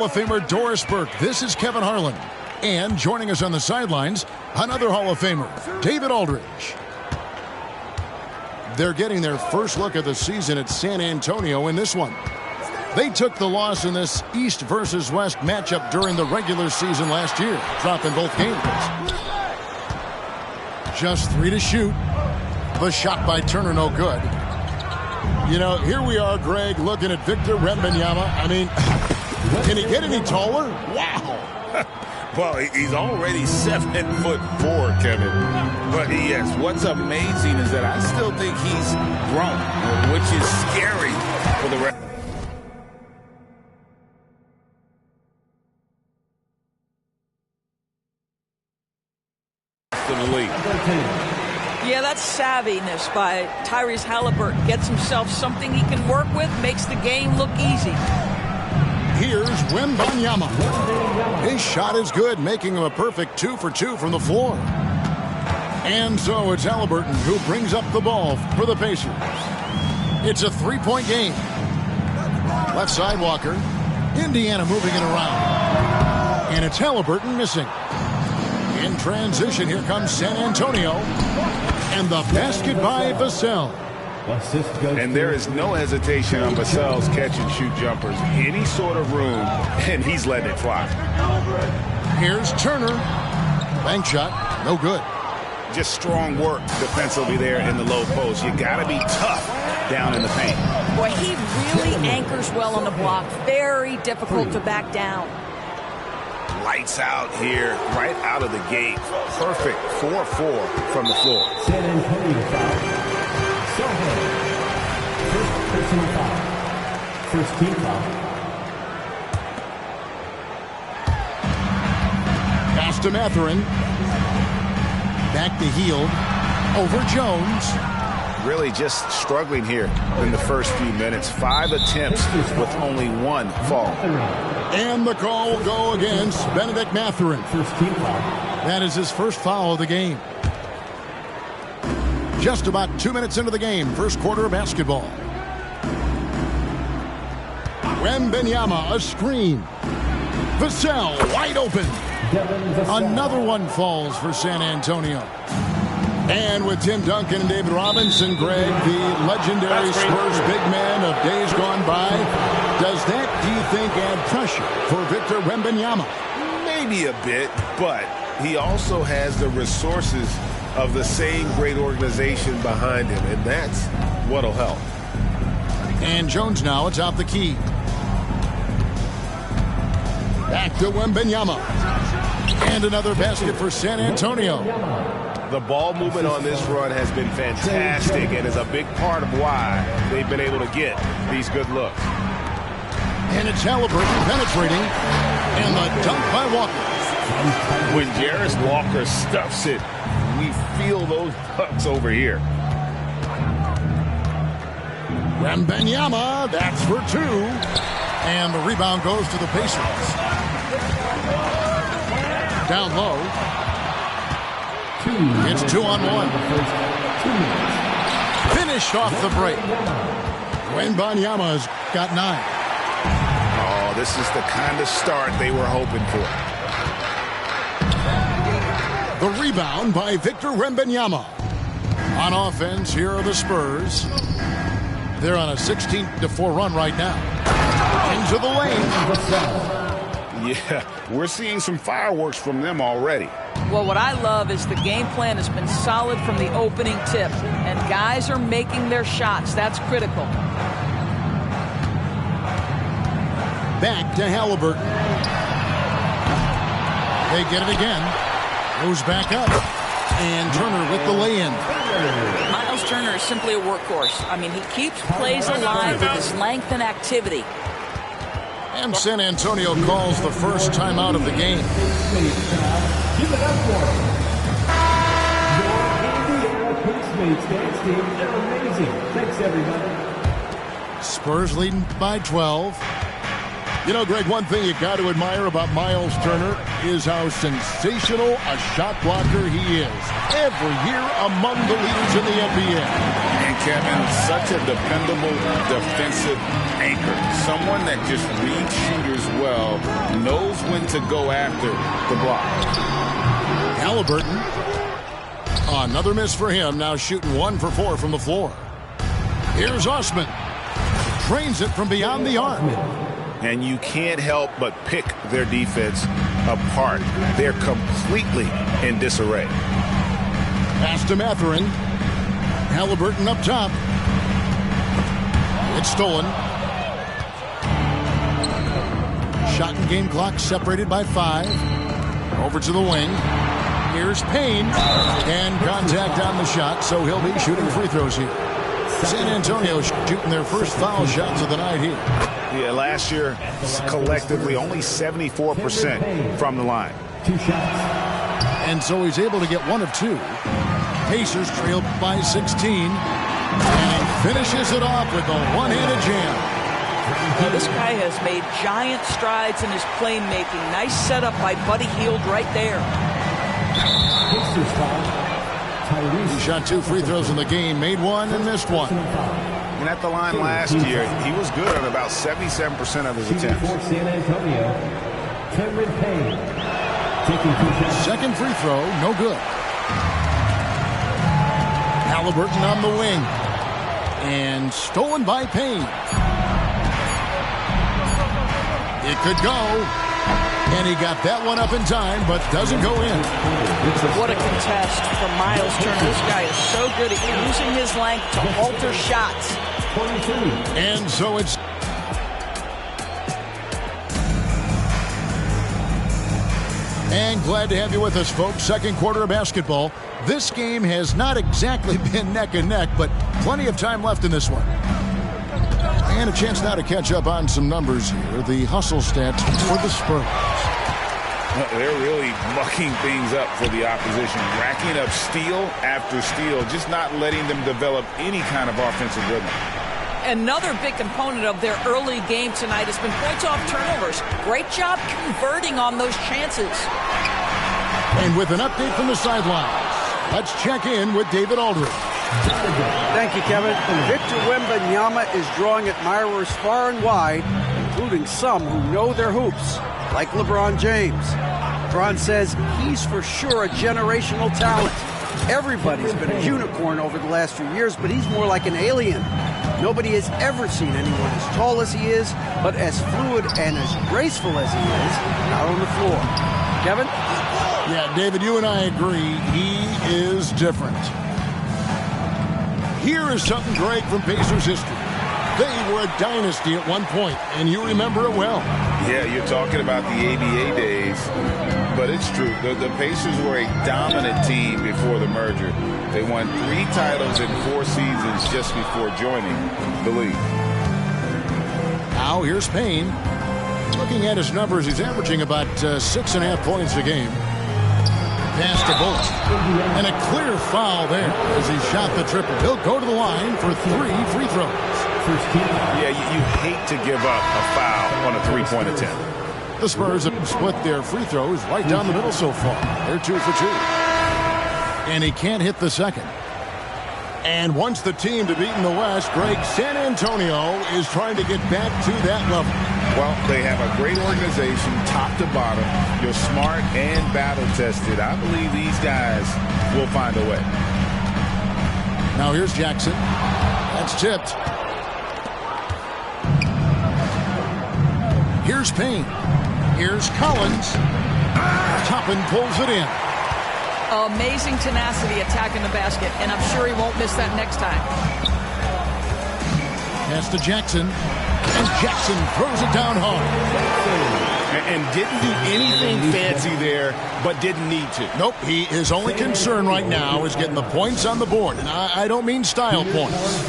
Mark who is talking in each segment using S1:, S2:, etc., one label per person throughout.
S1: Hall of Famer Doris Burke. This is Kevin Harlan. And joining us on the sidelines, another Hall of Famer, David Aldridge. They're getting their first look at the season at San Antonio in this one. They took the loss in this East versus West matchup during the regular season last year, dropping both games. Just 3 to shoot. The shot by Turner, no good. You know, here we are, Greg, looking at Victor Wembanyama. I mean, can he get any taller? Wow.
S2: Well, he's already 7'4", Kevin. But yes, what's amazing is that I still think he's grown, which is scary for the rest of the league.
S3: Yeah, that's savviness by Tyrese Halliburton. Gets himself something he can work with, makes the game look easy.
S1: Here's Wembanyama. His shot is good, making him a perfect 2 for 2 from the floor. And so it's Halliburton who brings up the ball for the Pacers. It's a 3-point game. Left side, Walker. Indiana moving it around. And it's Halliburton missing. In transition, here comes San Antonio. And the basket by Vassell.
S2: And there is no hesitation on Vassell's catch-and-shoot jumpers. Any sort of room, and he's letting it fly.
S1: Here's Turner. Bank shot, no good.
S2: Just strong work defensively there in the low post. You got to be tough down in the paint.
S3: Boy, he really anchors well on the block. Very difficult to back down.
S2: Lights out here, right out of the gate. Perfect 4-4 from the floor.
S4: San Antonio foul. First personal foul. First team foul.
S1: Pass to Mathurin. Back to Hield. Over Jones.
S2: Really just struggling here in the first few minutes. 5 attempts with only 1 fall.
S1: And the call will go against Benedict Mathurin.
S4: First team foul.
S1: That is his first foul of the game. Just about 2 minutes into the game, first quarter of basketball. Wembanyama, a screen. Vassell, wide open. Another one falls for San Antonio. And with Tim Duncan and David Robinson, Greg, the legendary Spurs big man of days gone by, does that, do you think, add pressure for Victor Wembanyama?
S2: Maybe a bit, but he also has the resources of the same great organization behind him, and that's what'll help.
S1: And Jones now, it's out the key. Back to Wembanyama. And another basket for San Antonio.
S2: The ball movement on this run has been fantastic and is a big part of why they've been able to get these good looks.
S1: And it's Halliburton penetrating. And the dunk by Walker.
S2: When Jarris Walker stuffs it, we feel those pucks over here.
S1: Wembanyama, that's for 2. And the rebound goes to the Pacers. Down low. It's 2-on-1. Finished off the break. Wembanyama's got 9.
S2: Oh, this is the kind of start they were hoping for.
S1: The rebound by Victor Wembanyama. On offense, here are the Spurs. They're on a 16-4 run right now. Into the lane.
S2: Yeah, we're seeing some fireworks from them already.
S3: Well, what I love is the game plan has been solid from the opening tip, and guys are making their shots. That's critical.
S1: Back to Halliburton. They get it again. Goes back up. And Turner with the lay-in.
S3: Miles Turner is simply a workhorse. I mean, he keeps plays alive with his length and activity.
S1: And San Antonio calls the first timeout of the game.
S4: Give it up for him. Your Indiana Pacemates dance team, they're amazing. Thanks, everybody.
S1: Spurs leading by 12. You know, Greg, one thing you got to admire about Miles Turner is how sensational a shot blocker he is. Every year among the leaders in the NBA.
S2: And Kevin, such a dependable defensive anchor. Someone that just reads shooters well, knows when to go after the block.
S1: Halliburton. Another miss for him. Now shooting 1 for 4 from the floor. Here's Osman. Trains it from beyond the arc.
S5: And you can't help but pick their defense apart. They're completely in disarray.
S1: Pass to Mathurin. Halliburton up top. It's stolen. Shot and game clock separated by 5. Over to the wing. Here's Payne. And contact on the shot, so he'll be shooting free throws here. San Antonio shooting their first foul shots of the night here.
S5: Yeah, last year, collectively, only 74% from the line.
S4: 2 shots.
S1: And so he's able to get 1 of 2. Pacers trail by 16. And he finishes it off with a one-handed jam.
S3: This guy has made giant strides in his playmaking. Nice setup by Buddy Hield right there.
S4: Pacers foul. Tyrese.
S1: He shot 2 free throws in the game, made 1 and missed 1.
S5: And at the line last year, he was good on about 77% of his
S4: Shooting
S5: attempts.
S4: for San Antonio, Cameron Payne. Taking 2 shots.
S1: Second free throw, no good. Halliburton on the wing. And stolen by Payne. It could go. And he got that one up in time, but doesn't go in.
S3: What a contest from Miles Turner. This guy is so good at using his length to alter shots.
S4: 22.
S1: And so it's... And glad to have you with us, folks. Second quarter of basketball. This game has not exactly been neck and neck, but plenty of time left in this one. And a chance now to catch up on some numbers here. The hustle stats for the Spurs.
S2: They're really mucking things up for the opposition, racking up steal after steal, just not letting them develop any kind of offensive rhythm.
S3: Another big component of their early game tonight has been points off turnovers. Great job converting on those chances.
S1: And with an update from the sidelines, let's check in with David Aldridge.
S6: Thank you, Kevin. Victor Wembanyama is drawing admirers far and wide, including some who know their hoops, like LeBron James. LeBron says he's for sure a generational talent. Everybody's been a unicorn over the last few years, but he's more like an alien. Nobody has ever seen anyone as tall as he is, but as fluid and as graceful as he is out on the floor. Kevin?
S1: Yeah, David, you and I agree. He is different. Here is something great from Pacers history. They were a dynasty at one point, and you remember it well.
S2: Yeah, you're talking about the ABA days, but it's true. The Pacers were a dominant team before the merger. They won 3 titles in 4 seasons just before joining the league.
S1: Now here's Payne. Looking at his numbers, he's averaging about 6.5 points a game. Pass to Bullock. And a clear foul there as he shot the triple. He'll go to the line for 3 free throws.
S5: Yeah, you hate to give up a foul on a 3-point attempt.
S1: The Spurs have split their free throws right down the middle so far. They're 2 for 2. And he can't hit the second. And once the team to beat in the West, Greg, San Antonio is trying to get back to that level.
S2: Well, they have a great organization, top to bottom. You're smart and battle-tested. I believe these guys will find a way.
S1: Now here's Jackson. That's tipped. Here's Payne. Here's Collins. Toppin pulls it in.
S3: Amazing tenacity attacking the basket, and I'm sure he won't miss that next time.
S1: Pass to Jackson. And Jackson throws it down hard.
S5: And didn't do anything fancy there, but didn't need to.
S1: Nope, his only concern right now is getting the points on the board. And I don't mean style points.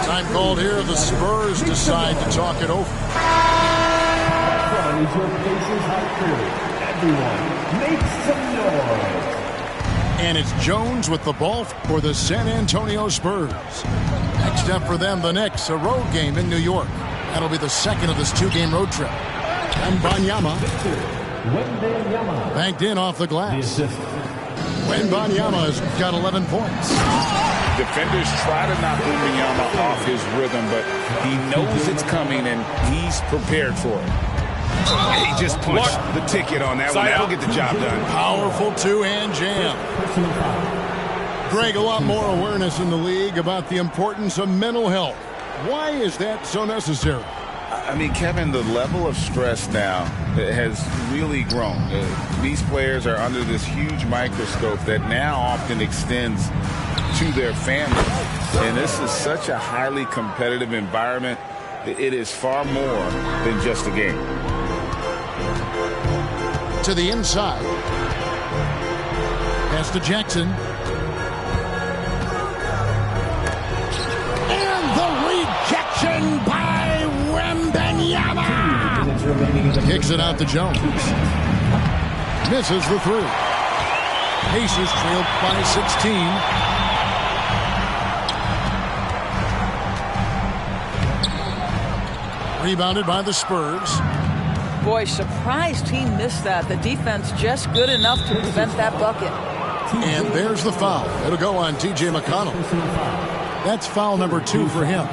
S1: Time called here. The Spurs decide to talk it over.
S4: Is your Pacers high crew. Everyone, make some noise.
S1: And it's Jones with the ball for the San Antonio Spurs. Next up for them, the Knicks, a road game in New York. That'll be the second of this 2-game road trip. Wembanyama banked in off the glass. Wembanyama has got 11 points.
S2: defenders try to knock Wembanyama off his rhythm, but he knows it's coming and he's prepared for it.
S5: He just punched the ticket on that one. That'll get the job done.
S1: Powerful two-hand jam. Greg, a lot more awareness in the league about the importance of mental health. Why is that so necessary?
S2: I mean, Kevin, the level of stress now has really grown. These players are under this huge microscope that now often extends to their families. And this is such a highly competitive environment. It is far more than just a game.
S1: To the inside. Pass to Jackson. And the rejection by Wembanyama. Kicks it out to Jones. Misses the three. Pacers trailed by 16. Rebounded by the Spurs.
S3: Boy, surprised he missed that. The defense just good enough to prevent that bucket.
S1: And there's the foul. It'll go on T.J. McConnell. That's foul number 2 for him.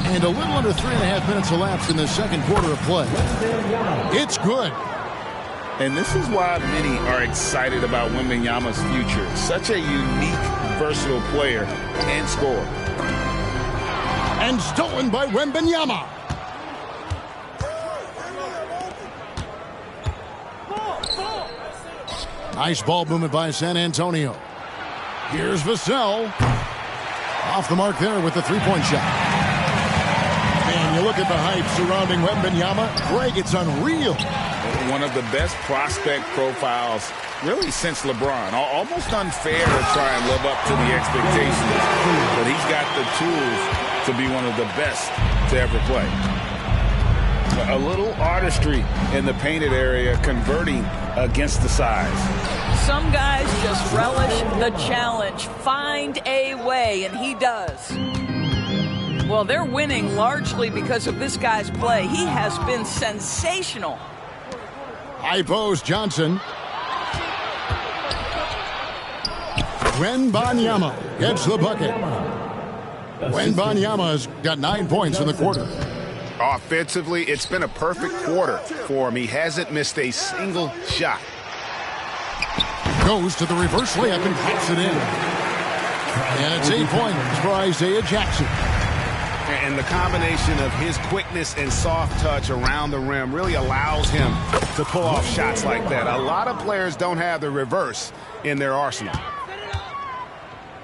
S1: And a little under 3.5 minutes elapsed in the second quarter of play. It's good.
S2: And this is why many are excited about Wembanyama's future. Such a unique, versatile player and scorer.
S1: And stolen by Wembanyama. Nice ball movement by San Antonio. Here's Vassell. Off the mark there with the three-point shot. And you look at the hype surrounding Wembanyama. Greg, it's unreal.
S2: One of the best prospect profiles really since LeBron. Almost unfair to try and live up to the expectations. But he's got the tools to be one of the best to ever play. A little artistry in the painted area, converting against the size.
S3: Some guys just relish the challenge. Find a way, and he does. Well, they're winning largely because of this guy's play. He has been sensational.
S1: High post, Johnson. Wembanyama gets the bucket. Wembanyama's got 9 points in the quarter.
S5: Offensively, it's been a perfect quarter for him. He hasn't missed a single shot.
S1: Goes to the reverse layup and puts it in. And it's 8 points for Isaiah Jackson.
S5: And the combination of his quickness and soft touch around the rim really allows him to pull off shots like that. A lot of players don't have the reverse in their arsenal.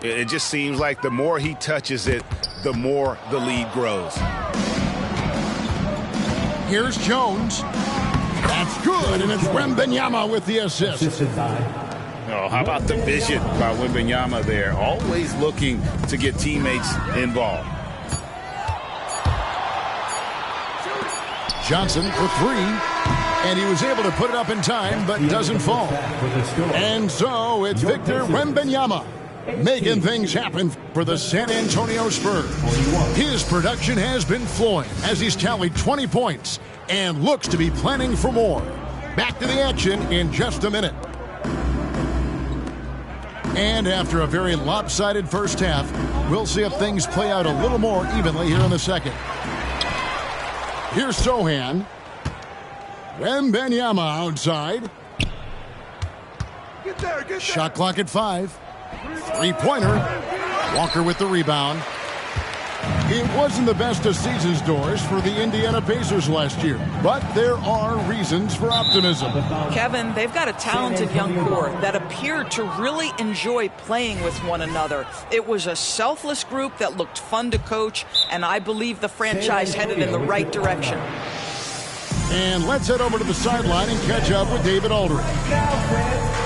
S5: It just seems like the more he touches it, the more the lead grows.
S1: Here's Jones. That's good, and it's Wembanyama with the assist.
S2: Oh, how about the vision by Wembanyama there? Always looking to get teammates involved.
S1: Johnson for 3, and he was able to put it up in time, but doesn't fall. And so it's Victor Wembanyama making things happen for the San Antonio Spurs. His production has been flowing as he's tallied 20 points and looks to be planning for more. Back to the action in just a minute. And after a very lopsided first half, we'll see if things play out a little more evenly here in the second. Here's Sohan. Wembanyama outside. Shot clock at 5. Three-pointer. Walker with the rebound. It wasn't the best of season's doors for the Indiana Pacers last year, but there are reasons for optimism.
S3: Kevin, they've got a talented young core that appeared to really enjoy playing with one another. It was a selfless group that looked fun to coach, and I believe the franchise headed in the right direction.
S1: And let's head over to the sideline and catch up with David Aldridge.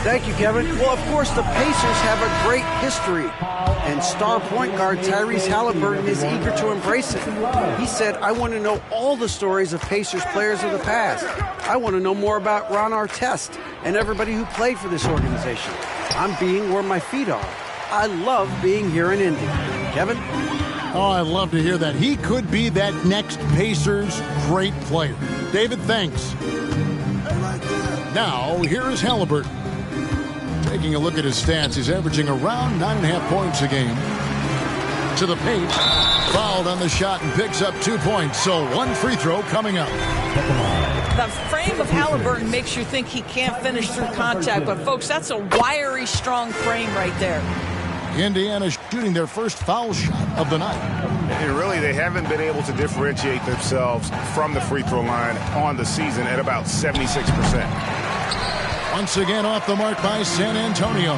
S6: Thank you, Kevin. Well, of course, the Pacers have a great history, and star point guard Tyrese Halliburton is eager to embrace it. He said, I want to know all the stories of Pacers players of the past. I want to know more about Ron Artest and everybody who played for this organization. I'm being where my feet are. I love being here in Indy. Kevin?
S1: Oh, I'd love to hear that. He could be that next Pacers great player. David, thanks. Now, here is Halliburton. Taking a look at his stats, he's averaging around 9.5 points a game. To the paint, fouled on the shot and picks up 2 points. So one free throw coming up.
S3: The frame of Haliburton makes you think he can't finish through contact, but folks, that's a wiry, strong frame right there.
S1: Indiana shooting their first foul shot of the night.
S5: And really, they haven't been able to differentiate themselves from the free throw line on the season at about 76%.
S1: Once again off the mark by San Antonio.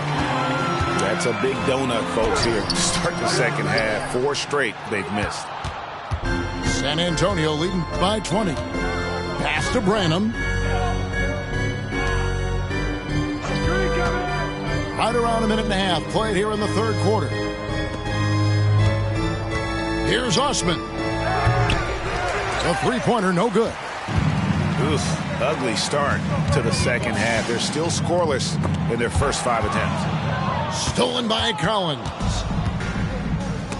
S2: That's a big donut, folks, here to start the second half. 4 straight they've missed.
S1: San Antonio leading by 20. Pass to Branham. Right around a minute and a half played here in the third quarter. Here's Osman. The three-pointer, no good.
S5: Oof, ugly start to the second half. They're still scoreless in their first 5 attempts.
S1: Stolen by Collins.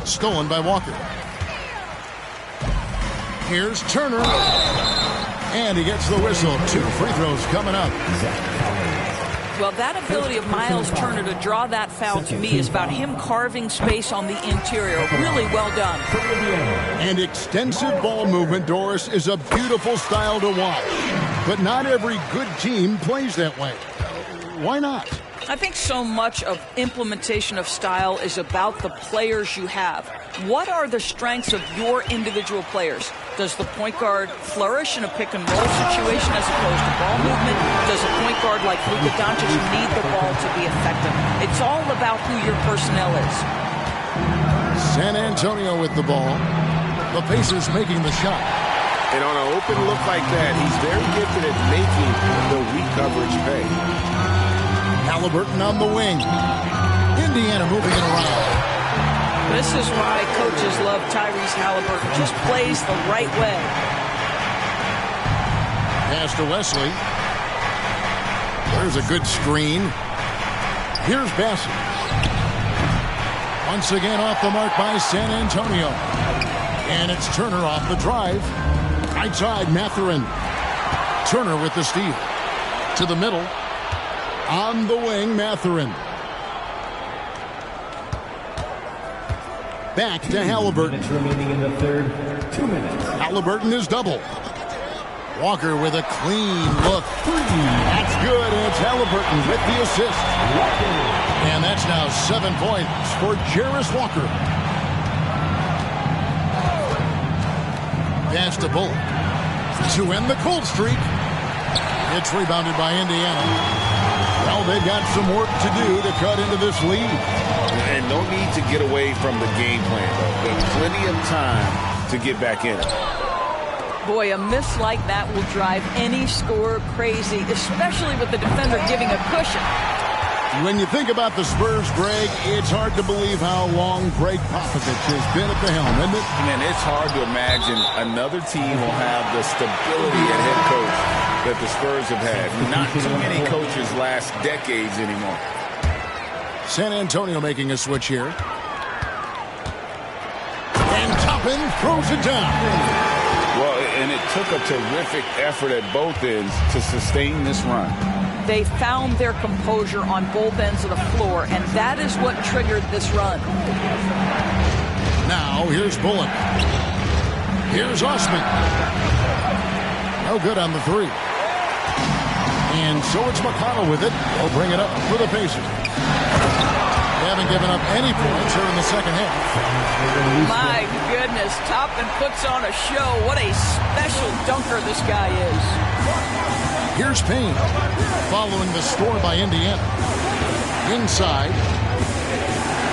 S1: Stolen by Walker. Here's Turner. And he gets the whistle. 2 free throws coming up.
S3: Well, that ability of Miles Turner to draw that foul to me is about him carving space on the interior. Really well done.
S1: And extensive ball movement, Doris, is a beautiful style to watch. But not every good team plays that way. Why not?
S3: I think so much of implementation of style is about the players you have. What are the strengths of your individual players? Does the point guard flourish in a pick-and-roll situation as opposed to ball movement? Does a point guard like Luka Doncic need the ball to be effective? It's all about who your personnel is.
S1: San Antonio with the ball. The Pacers making the shot.
S5: And on an open look like that, he's very gifted at making the weak coverage pay.
S1: Haliburton on the wing. Indiana moving it around.
S3: This is why coaches love Tyrese Haliburton. Just plays the right way.
S1: Pass to Wesley. There's a good screen. Here's Bassett. Once again off the mark by San Antonio. And it's Turner off the drive. Right side, Mathurin. Turner with the steal. To the middle. On the wing, Mathurin. Back to Haliburton.
S4: Remaining in the third, 2 minutes.
S1: Haliburton is double. Walker with a clean look. That's good, and it's Haliburton with the assist. And that's now 7 points for Jarace Walker. Pass to Bullock to end the cold streak. It's rebounded by Indiana. Well, they've got some work to do to cut into this lead.
S2: And no need to get away from the game plan, though. There's plenty of time to get back in it.
S3: Boy, a miss like that will drive any scorer crazy, especially with the defender giving a cushion.
S1: When you think about the Spurs, Greg, it's hard to believe how long Greg Popovich has been at the helm, isn't it?
S2: Man, it's hard to imagine another team will have the stability at head coach that the Spurs have had. Not too many coaches last decades anymore.
S1: San Antonio making a switch here. And Toppin throws it down.
S2: Well, and it took a terrific effort at both ends to sustain this run.
S3: They found their composure on both ends of the floor, and that is what triggered this run.
S1: Now, here's Bullock. Here's Osman. No good on the three. And so it's McConnell with it. He'll bring it up for the Pacers. They haven't given up any points here in the second half.
S3: My goodness, Toppin puts on a show. What a special dunker this guy is.
S1: Here's Payne, following the score by Indiana. Inside,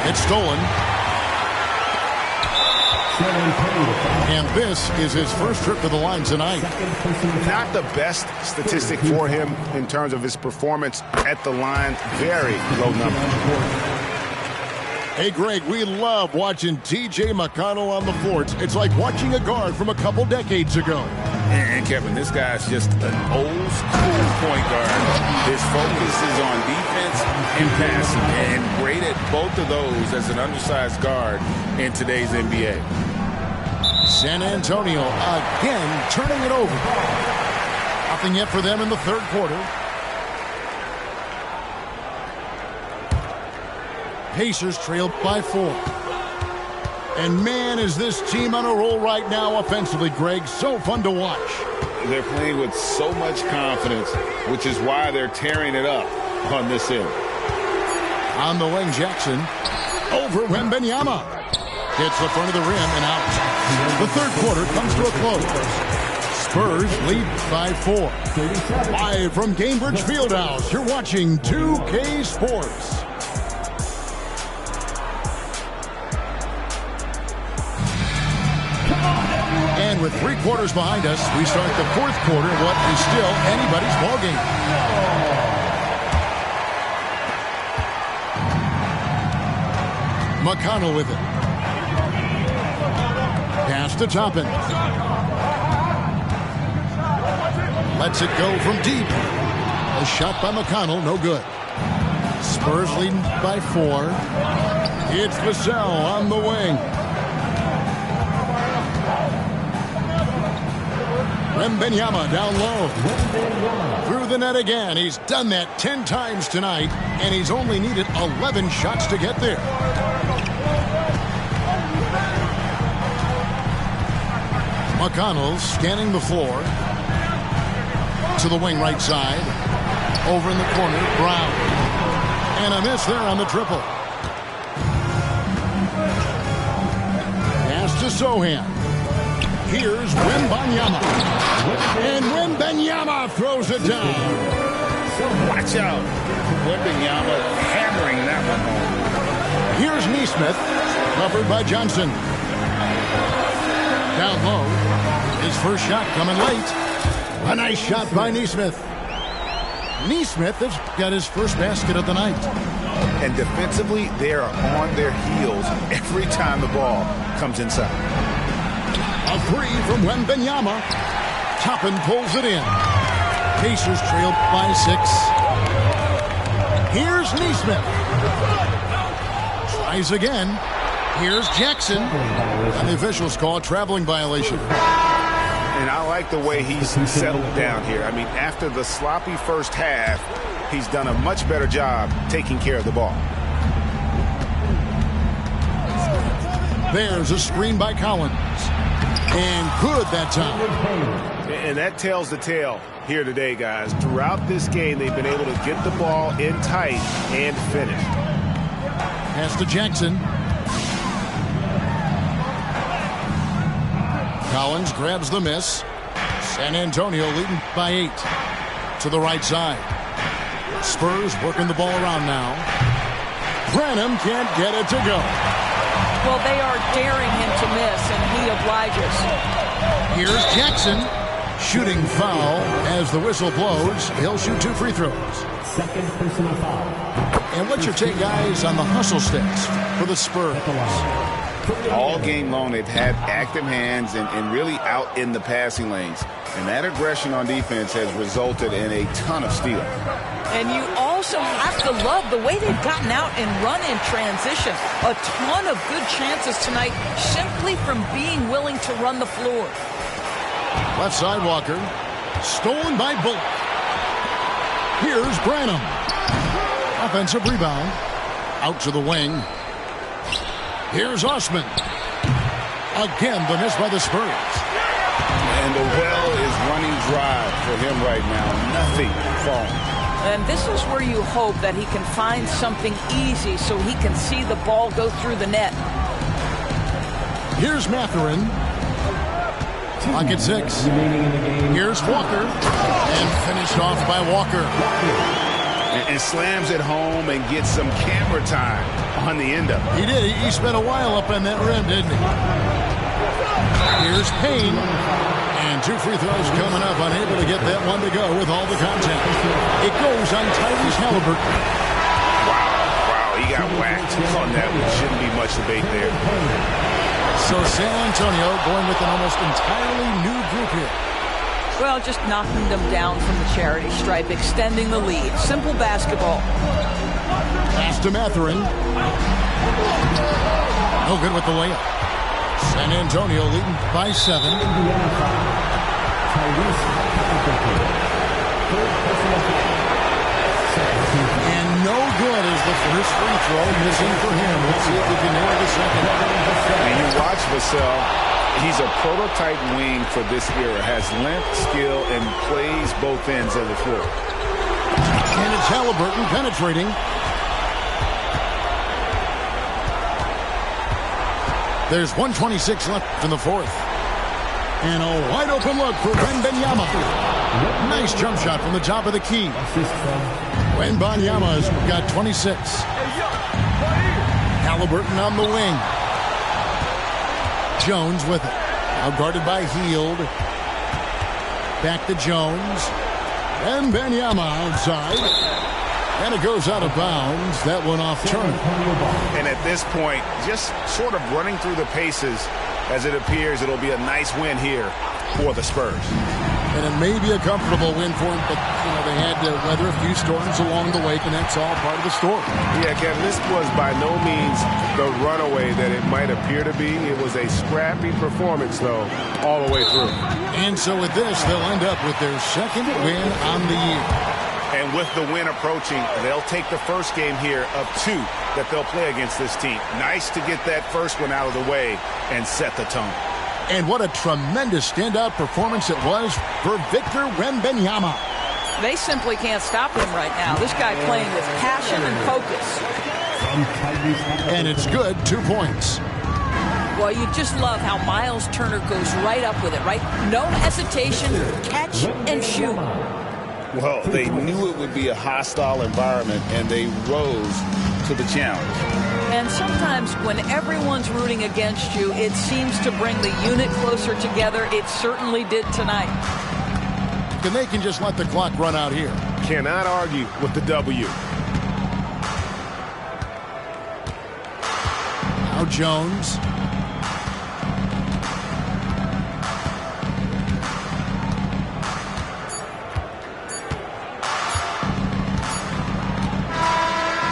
S1: it's stolen. And this is his first trip to the line tonight.
S5: Not the best statistic for him in terms of his performance at the line. Very low number.
S1: Hey, Greg, we love watching T.J. McConnell on the floor. It's like watching a guard from a couple decades ago.
S2: And Kevin, this guy's just an old school point guard. His focus is on defense and passing, and great at both of those as an undersized guard in today's NBA.
S1: San Antonio again turning it over. Nothing yet for them in the third quarter. Pacers trail by 4. And man, is this team on a roll right now offensively, Greg. So fun to watch.
S2: They're playing with so much confidence, which is why they're tearing it up on this end.
S1: On the wing, Jackson. Over Wembanyama. Hits the front of the rim and out. The third quarter comes to a close. Spurs lead by 4. Live from Gainbridge Fieldhouse, you're watching 2K Sports. And with 3 quarters behind us, we start the fourth quarter of what is still anybody's ballgame. McConnell with it. Pass to Toppin. Lets it go from deep. A shot by McConnell, no good. Spurs leading by 4. It's Vassell on the wing. Wembanyama down low. Through the net again. He's done that 10 times tonight, and he's only needed 11 shots to get there. McConnell scanning the floor. To the wing right side. Over in the corner, Brown. And a miss there on the triple. Pass to Sohan. Here's Wembanyama. And Wembanyama throws it down.
S2: Watch out. Wembanyama hammering that one home.
S1: Here's Nesmith. Covered by Johnson. Down low. His first shot coming late. A nice shot by Nesmith. Nesmith has got his first basket of the night.
S2: And defensively, they are on their heels every time the ball comes inside.
S1: A 3 from Wembanyama. Toppin pulls it in. Pacers trail by 6. Here's Nesmith. Tries again. Here's Jackson. And the officials call a traveling violation.
S5: And I like the way he's settled down here. I mean, after the sloppy first half, he's done a much better job taking care of the ball.
S1: There's a screen by Collins. And good that time.
S5: And that tells the tale here today, guys. Throughout this game, they've been able to get the ball in tight and finish.
S1: Pass to Jackson. Collins grabs the miss. San Antonio leading by 8. To the right side. Spurs working the ball around now. Branham can't get it to go.
S3: Well, they are daring him to miss, and he obliges.
S1: Here's Jackson. Shooting foul as the whistle blows. He'll shoot 2 free throws.
S4: Second personal foul.
S1: And what's your take, guys, on the hustle stats for the Spurs?
S2: All game long, they've had active hands and really out in the passing lanes. And that aggression on defense has resulted in a ton of steals.
S3: And you also have to love the way they've gotten out and run in transition. A ton of good chances tonight simply from being willing to run the floor.
S1: Left side Walker. Stolen by Bullock. Here's Branham. Offensive rebound. Out to the wing. Here's Osman. Again, the miss by the Spurs.
S2: And the well is running dry for him right now. Nothing falling.
S3: And this is where you hope that he can find something easy so he can see the ball go through the net.
S1: Here's Mathurin. Clock at 6. Here's Walker. And finished off by Walker.
S5: And slams it home and gets some camera time on the end of it.
S1: He did. He spent a while up on that rim, didn't he? Here's Payne. And 2 free throws coming up. Unable to get that one to go with all the contact. It goes on Tyrese Halliburton.
S5: Wow, he got whacked on that one. Shouldn't be much debate there.
S1: So San Antonio going with an almost entirely new group here.
S3: Well, just knocking them down from the charity stripe, extending the lead. Simple basketball.
S1: Pass to Mathurin. No good with the layup. San Antonio leading by 7. And no good as the First free throw missing for him. Let's see if we can nail the second.
S2: And you watch Vassell. He's a prototype wing for this era. Has length, skill, and plays both ends of the floor.
S1: And it's Halliburton penetrating. There's 1:26 left in the fourth. And a wide open look for Wembanyama. Nice jump shot from the top of the key. Wembanyama's got 26. Halliburton on the wing. Jones with it. Now guarded by Hield. Back to Jones. Wembanyama outside. And it goes out of bounds. That one off Turner.
S5: And at this point, just sort of running through the paces, as it appears it'll be a nice win here for the Spurs.
S1: And it may be a comfortable win for them, but they had to weather a few storms along the way, and that's all part of the story.
S5: Yeah, Kevin, this was by no means the runaway that it might appear to be. It was a scrappy performance, though, all the way through.
S1: And so with this, they'll end up with their second win on the year.
S5: And with the win approaching, they'll take the first game here of 2 that they'll play against this team. Nice to get that first one out of the way and set the tone.
S1: And what a tremendous standout performance it was for Victor Wembanyama.
S3: They simply can't stop him right now. This guy playing with passion and focus.
S1: And it's good, 2 points.
S3: Well, you just love how Miles Turner goes right up with it, right? No hesitation, catch and shoot.
S2: Well, they knew it would be a hostile environment, and they rose to the challenge.
S3: And sometimes when everyone's rooting against you, it seems to bring the unit closer together. It certainly did tonight.
S1: And they can just let the clock run out here.
S5: Cannot argue with the W.
S1: Now Jones.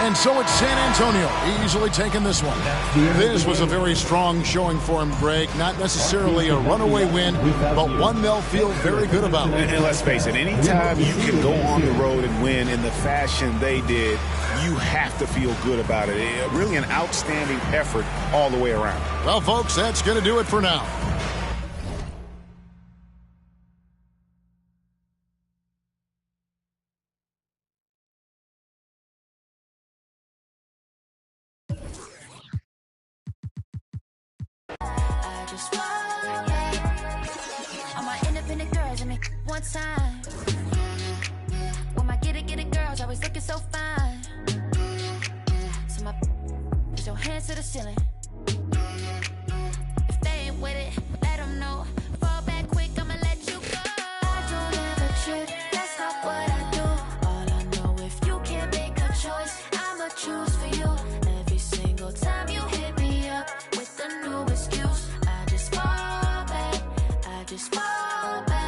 S1: And so it's San Antonio easily taking this one. This was a very strong showing for him, Greg. Not necessarily a runaway win, but one they'll feel very good about.
S2: And let's face it, anytime you can go on the road and win in the fashion they did, you have to feel good about it. Really an outstanding effort all the way around.
S1: Well, folks, that's going to do it for now.
S7: One time, when my get it girls always looking so fine. So my put your hands to the ceiling. If they ain't with it, let them know. Fall back quick, I'ma let you go. I don't ever trip, that's not what I do. All I know, if you can't make a choice, I'ma choose for you. Every single time you hit me up with a new excuse, I just fall back, I just fall back.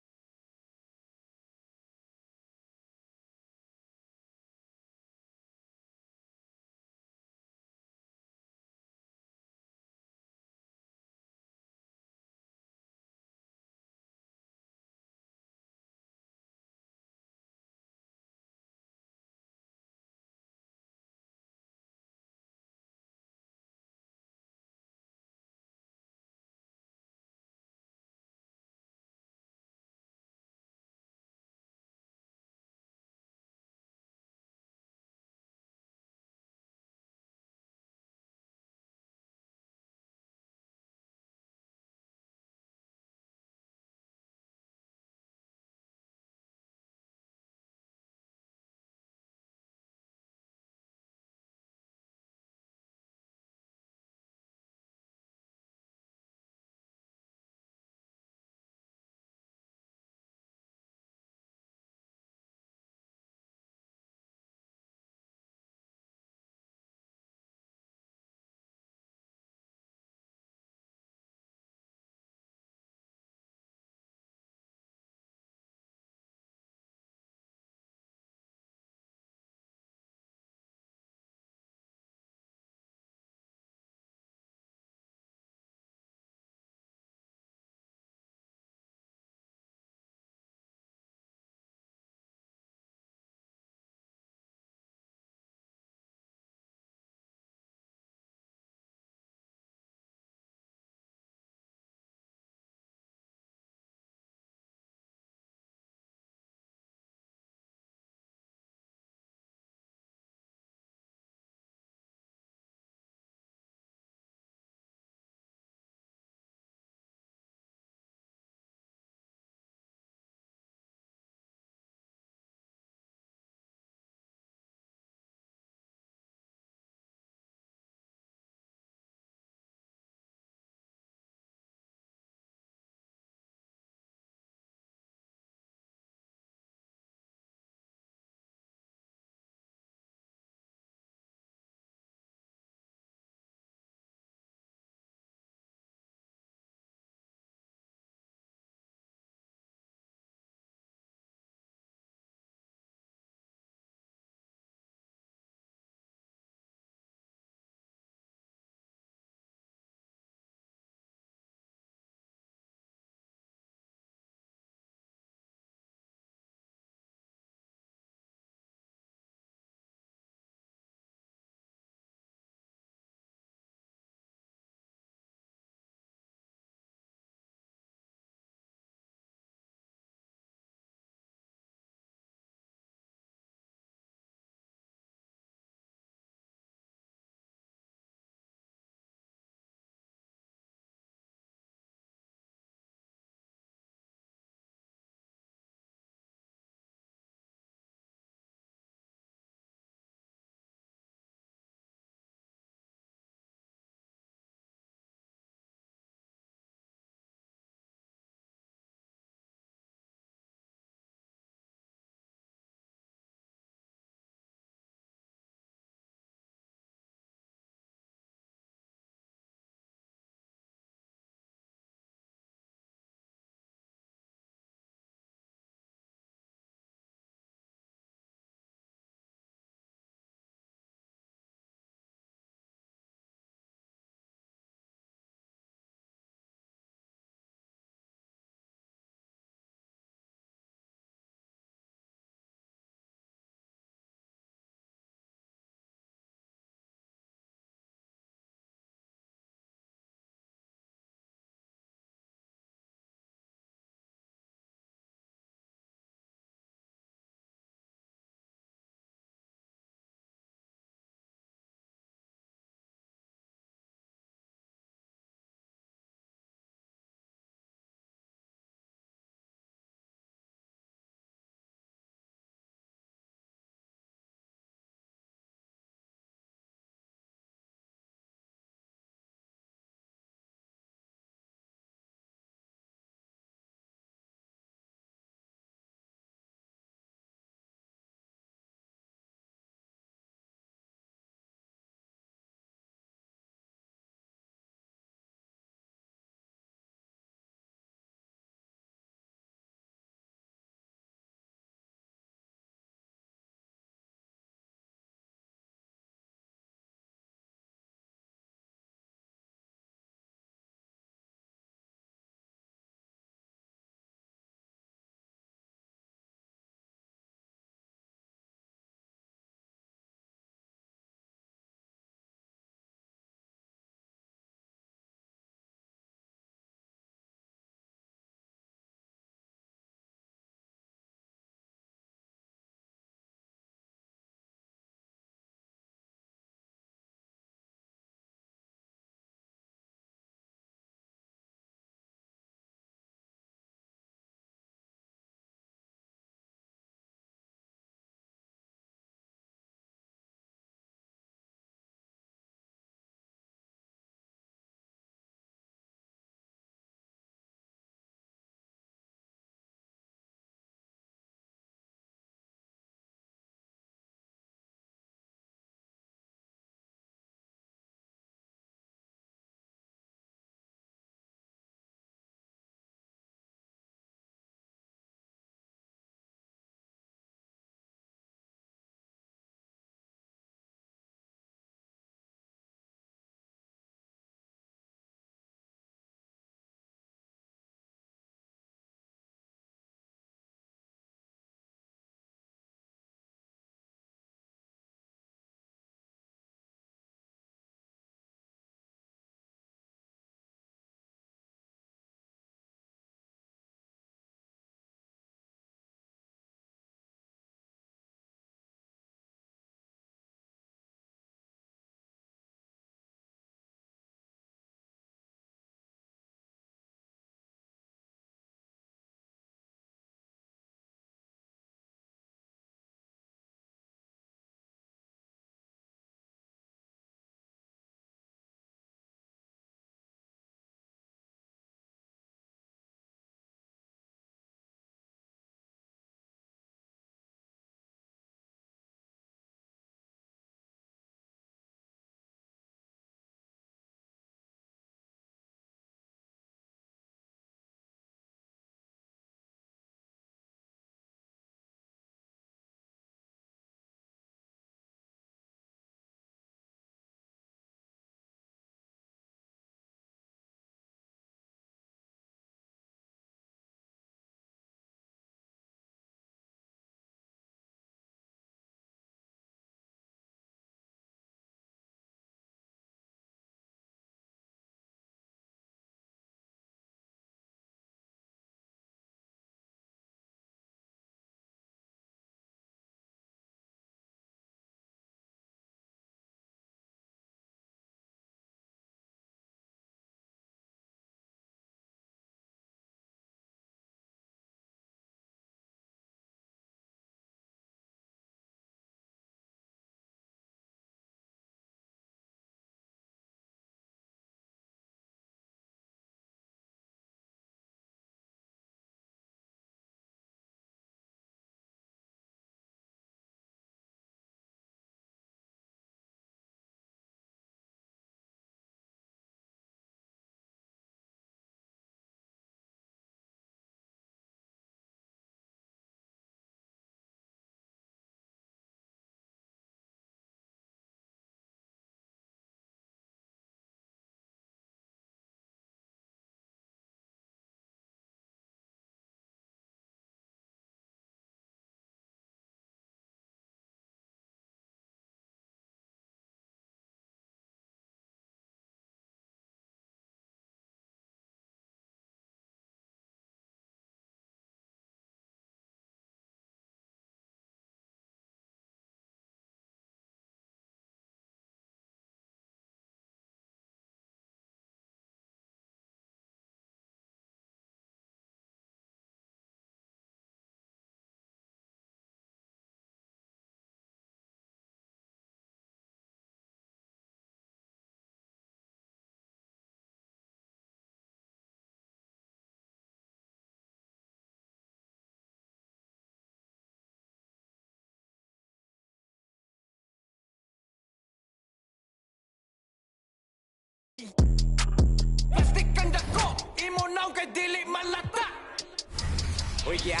S8: Oh yeah.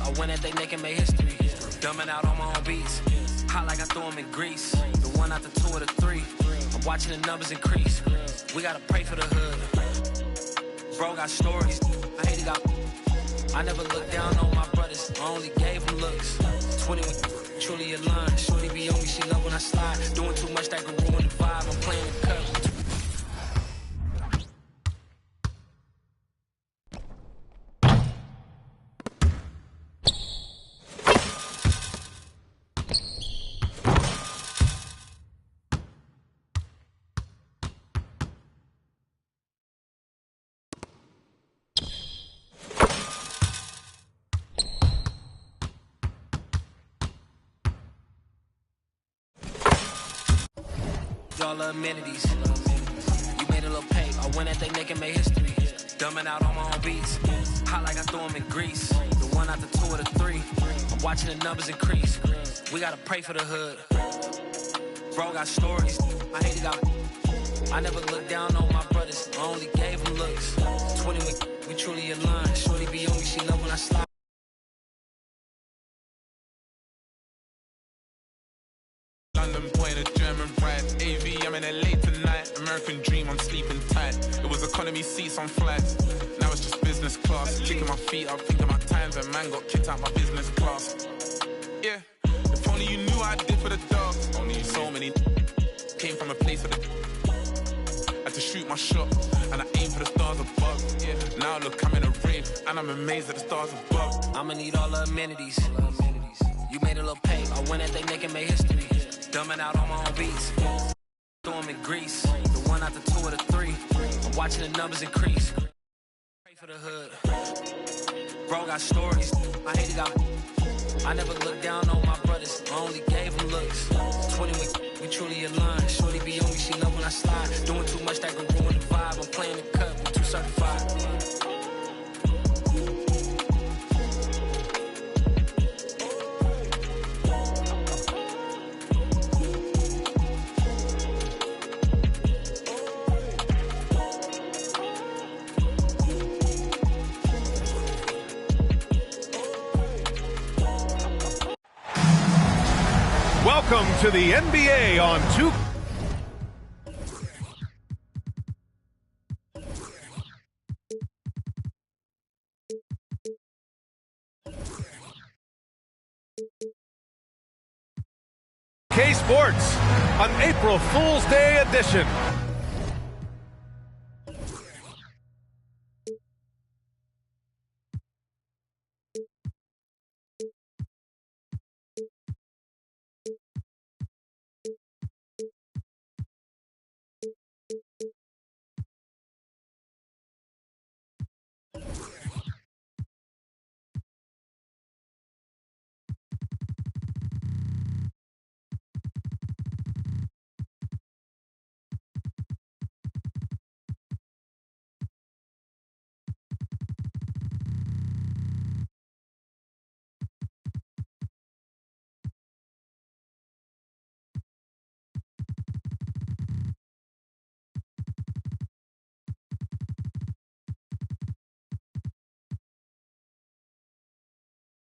S8: I win that they making make history. Dumbing out on my own beats. Hot like I threw them in grease. The one out the two or the three. I'm watching the numbers increase. We gotta pray for the hood. Bro got stories. I hate it got. I never look down on my brothers. I only gave them looks. 20 with truly aligned. Shorty be on me, she love when I slide. Doing too much that can ruin the vibe. I'm playing the cut. All the amenities. You made a little pay. I win that they making make history. Dumbing out on my own beats. Hot like I threw them in grease. The one out the two or the three. I'm watching the numbers increase. We gotta pray for the hood. Bro got stories. I hate it got. I never look down on my brothers. I only gave them looks. 20 we truly aligned. Shorty be on me, she love when I slide.
S9: London boy in a German ride. AV, I'm in LA tonight. American dream, I'm sleeping tight. It was economy seats on flights. Now it's just business class. Kicking my feet up, thinking my times when man got kicked out my business class. Yeah, if only you knew what I did for the dogs. Only so many came from a place where I had to shoot my shot, and I aim for the stars above. Yeah, now look, I'm in a rave, and I'm amazed at the stars above.
S8: I'ma need all the amenities. You made a little pay. I win that they making make history. Dumbing out on my own beats. Throw them in grease. The one out the two or the three. I'm watching the numbers increase. Pray for the hood. Bro got stories. I hate it got. I never look down on my brothers. I only gave them looks. 20 we truly aligned. Shorty be on me, she love when I slide. Doing too much that can ruin the vibe. I'm playing the cut, I'm too certified.
S10: Welcome to the NBA on 2. K-Sports, an April Fool's Day edition.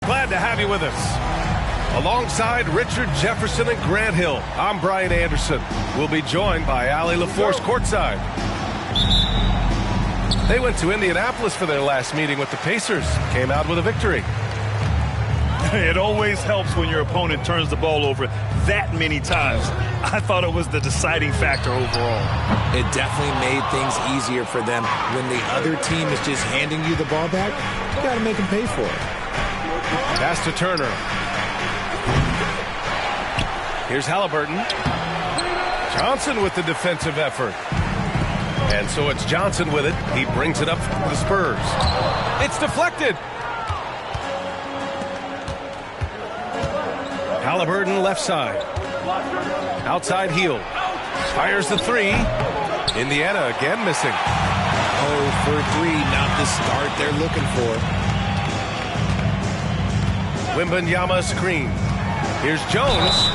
S10: Glad to have you with us. Alongside Richard Jefferson and Grant Hill, I'm Brian Anderson. We'll be joined by Allie LaForce courtside. They went to Indianapolis for their last meeting with the Pacers. Came out with a victory.
S11: It always helps when your opponent turns the ball over that many times. I thought it was the deciding factor overall.
S12: It definitely made things easier for them. When the other team is just handing you the ball back, you got to make them pay for it.
S10: Pass to Turner. Here's Halliburton. Johnson with the defensive effort. And so it's Johnson with it. He brings it up for the Spurs. It's deflected. Halliburton left side. Outside heel. Fires the three. Indiana again missing.
S12: 0 for 3, not the start they're looking for.
S10: Wembanyama screen. Here's Jones.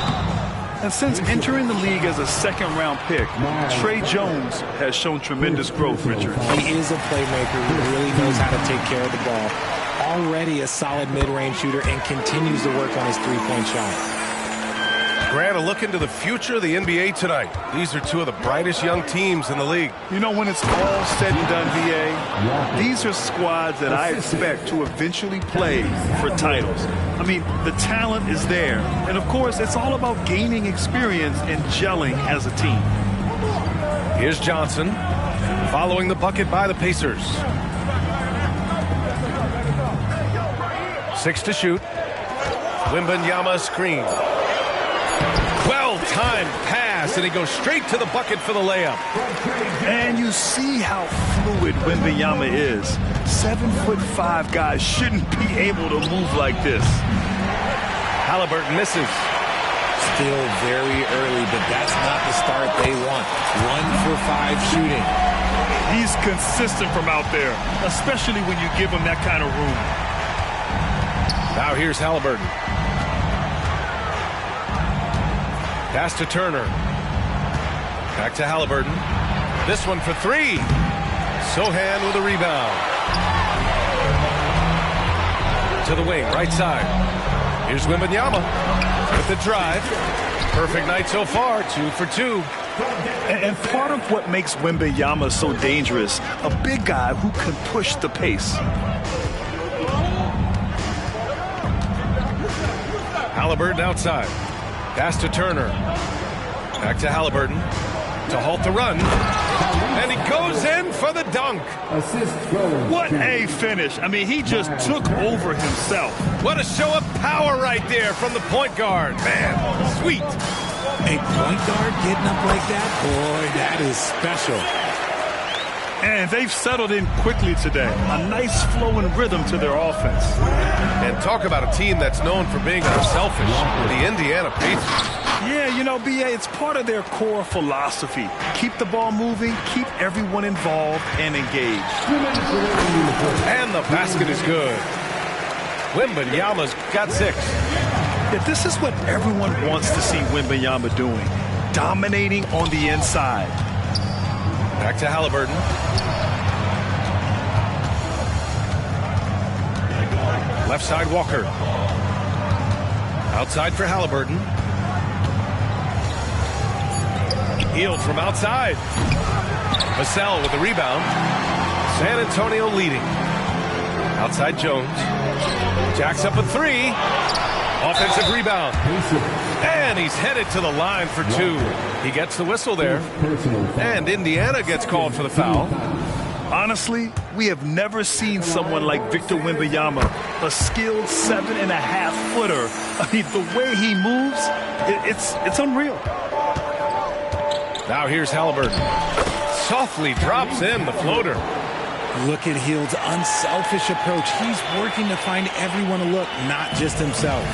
S11: And since entering the league as a second-round pick, Trey Jones has shown tremendous growth, Richard.
S12: He is a playmaker who really knows how to take care of the ball. Already a solid mid-range shooter and continues to work on his three-point shot.
S10: Grant, a look into the future of the NBA tonight. These are two of the brightest young teams in the league.
S11: You know, when it's all said and done, VA, these are squads that I expect to eventually play for titles. I mean, the talent is there. And, of course, it's all about gaining experience and gelling as a team.
S10: Here's Johnson, following the bucket by the Pacers. 6 to shoot. Wembanyama screen. Well-timed pass, and he goes straight to the bucket for the layup.
S11: And you see how fluid Wembanyama is. 7'5" guys shouldn't be able to move like this.
S10: Halliburton misses.
S12: Still very early, but that's not the start they want. 1 for 5 shooting.
S11: He's consistent from out there, especially when you give him that kind of room.
S10: Now here's Halliburton. Pass to Turner. Back to Halliburton. This one for 3. Sohan with a rebound. To the wing, right side. Here's Wembanyama with the drive. Perfect night so far, 2 for 2.
S11: And part of what makes Wembanyama so dangerous, a big guy who can push the pace.
S10: Halliburton outside. Pass to Turner. Back to Halliburton to halt the run. And he goes in for the dunk.
S11: What a finish. I mean, he just took over himself.
S10: What a show of power right there from the point guard. Man, sweet.
S12: A point guard getting up like that? Boy, that is special.
S11: And they've settled in quickly today. A nice flow and rhythm to their offense.
S10: And talk about a team that's known for being unselfish. The Indiana Pacers.
S11: Yeah, you know, BA, it's part of their core philosophy. Keep the ball moving, keep everyone involved and engaged.
S10: And the basket is good. Wembanyama's got 6.
S11: Yeah, this is what everyone wants to see Wembanyama doing. Dominating on the inside.
S10: Back to Halliburton. Left side Walker. Outside for Halliburton. Healed from outside. Vassell with the rebound. San Antonio leading. Outside Jones. Jacks up a 3. Offensive rebound. And he's headed to the line for two. He gets the whistle there. And Indiana gets called for the foul.
S11: Honestly, we have never seen someone like Victor Wembanyama, a skilled 7.5-footer. I mean, the way he moves, it's unreal.
S10: Now here's Halliburton. Softly drops in the floater.
S12: Look at Hield's unselfish approach. He's working to find everyone a look, not just himself.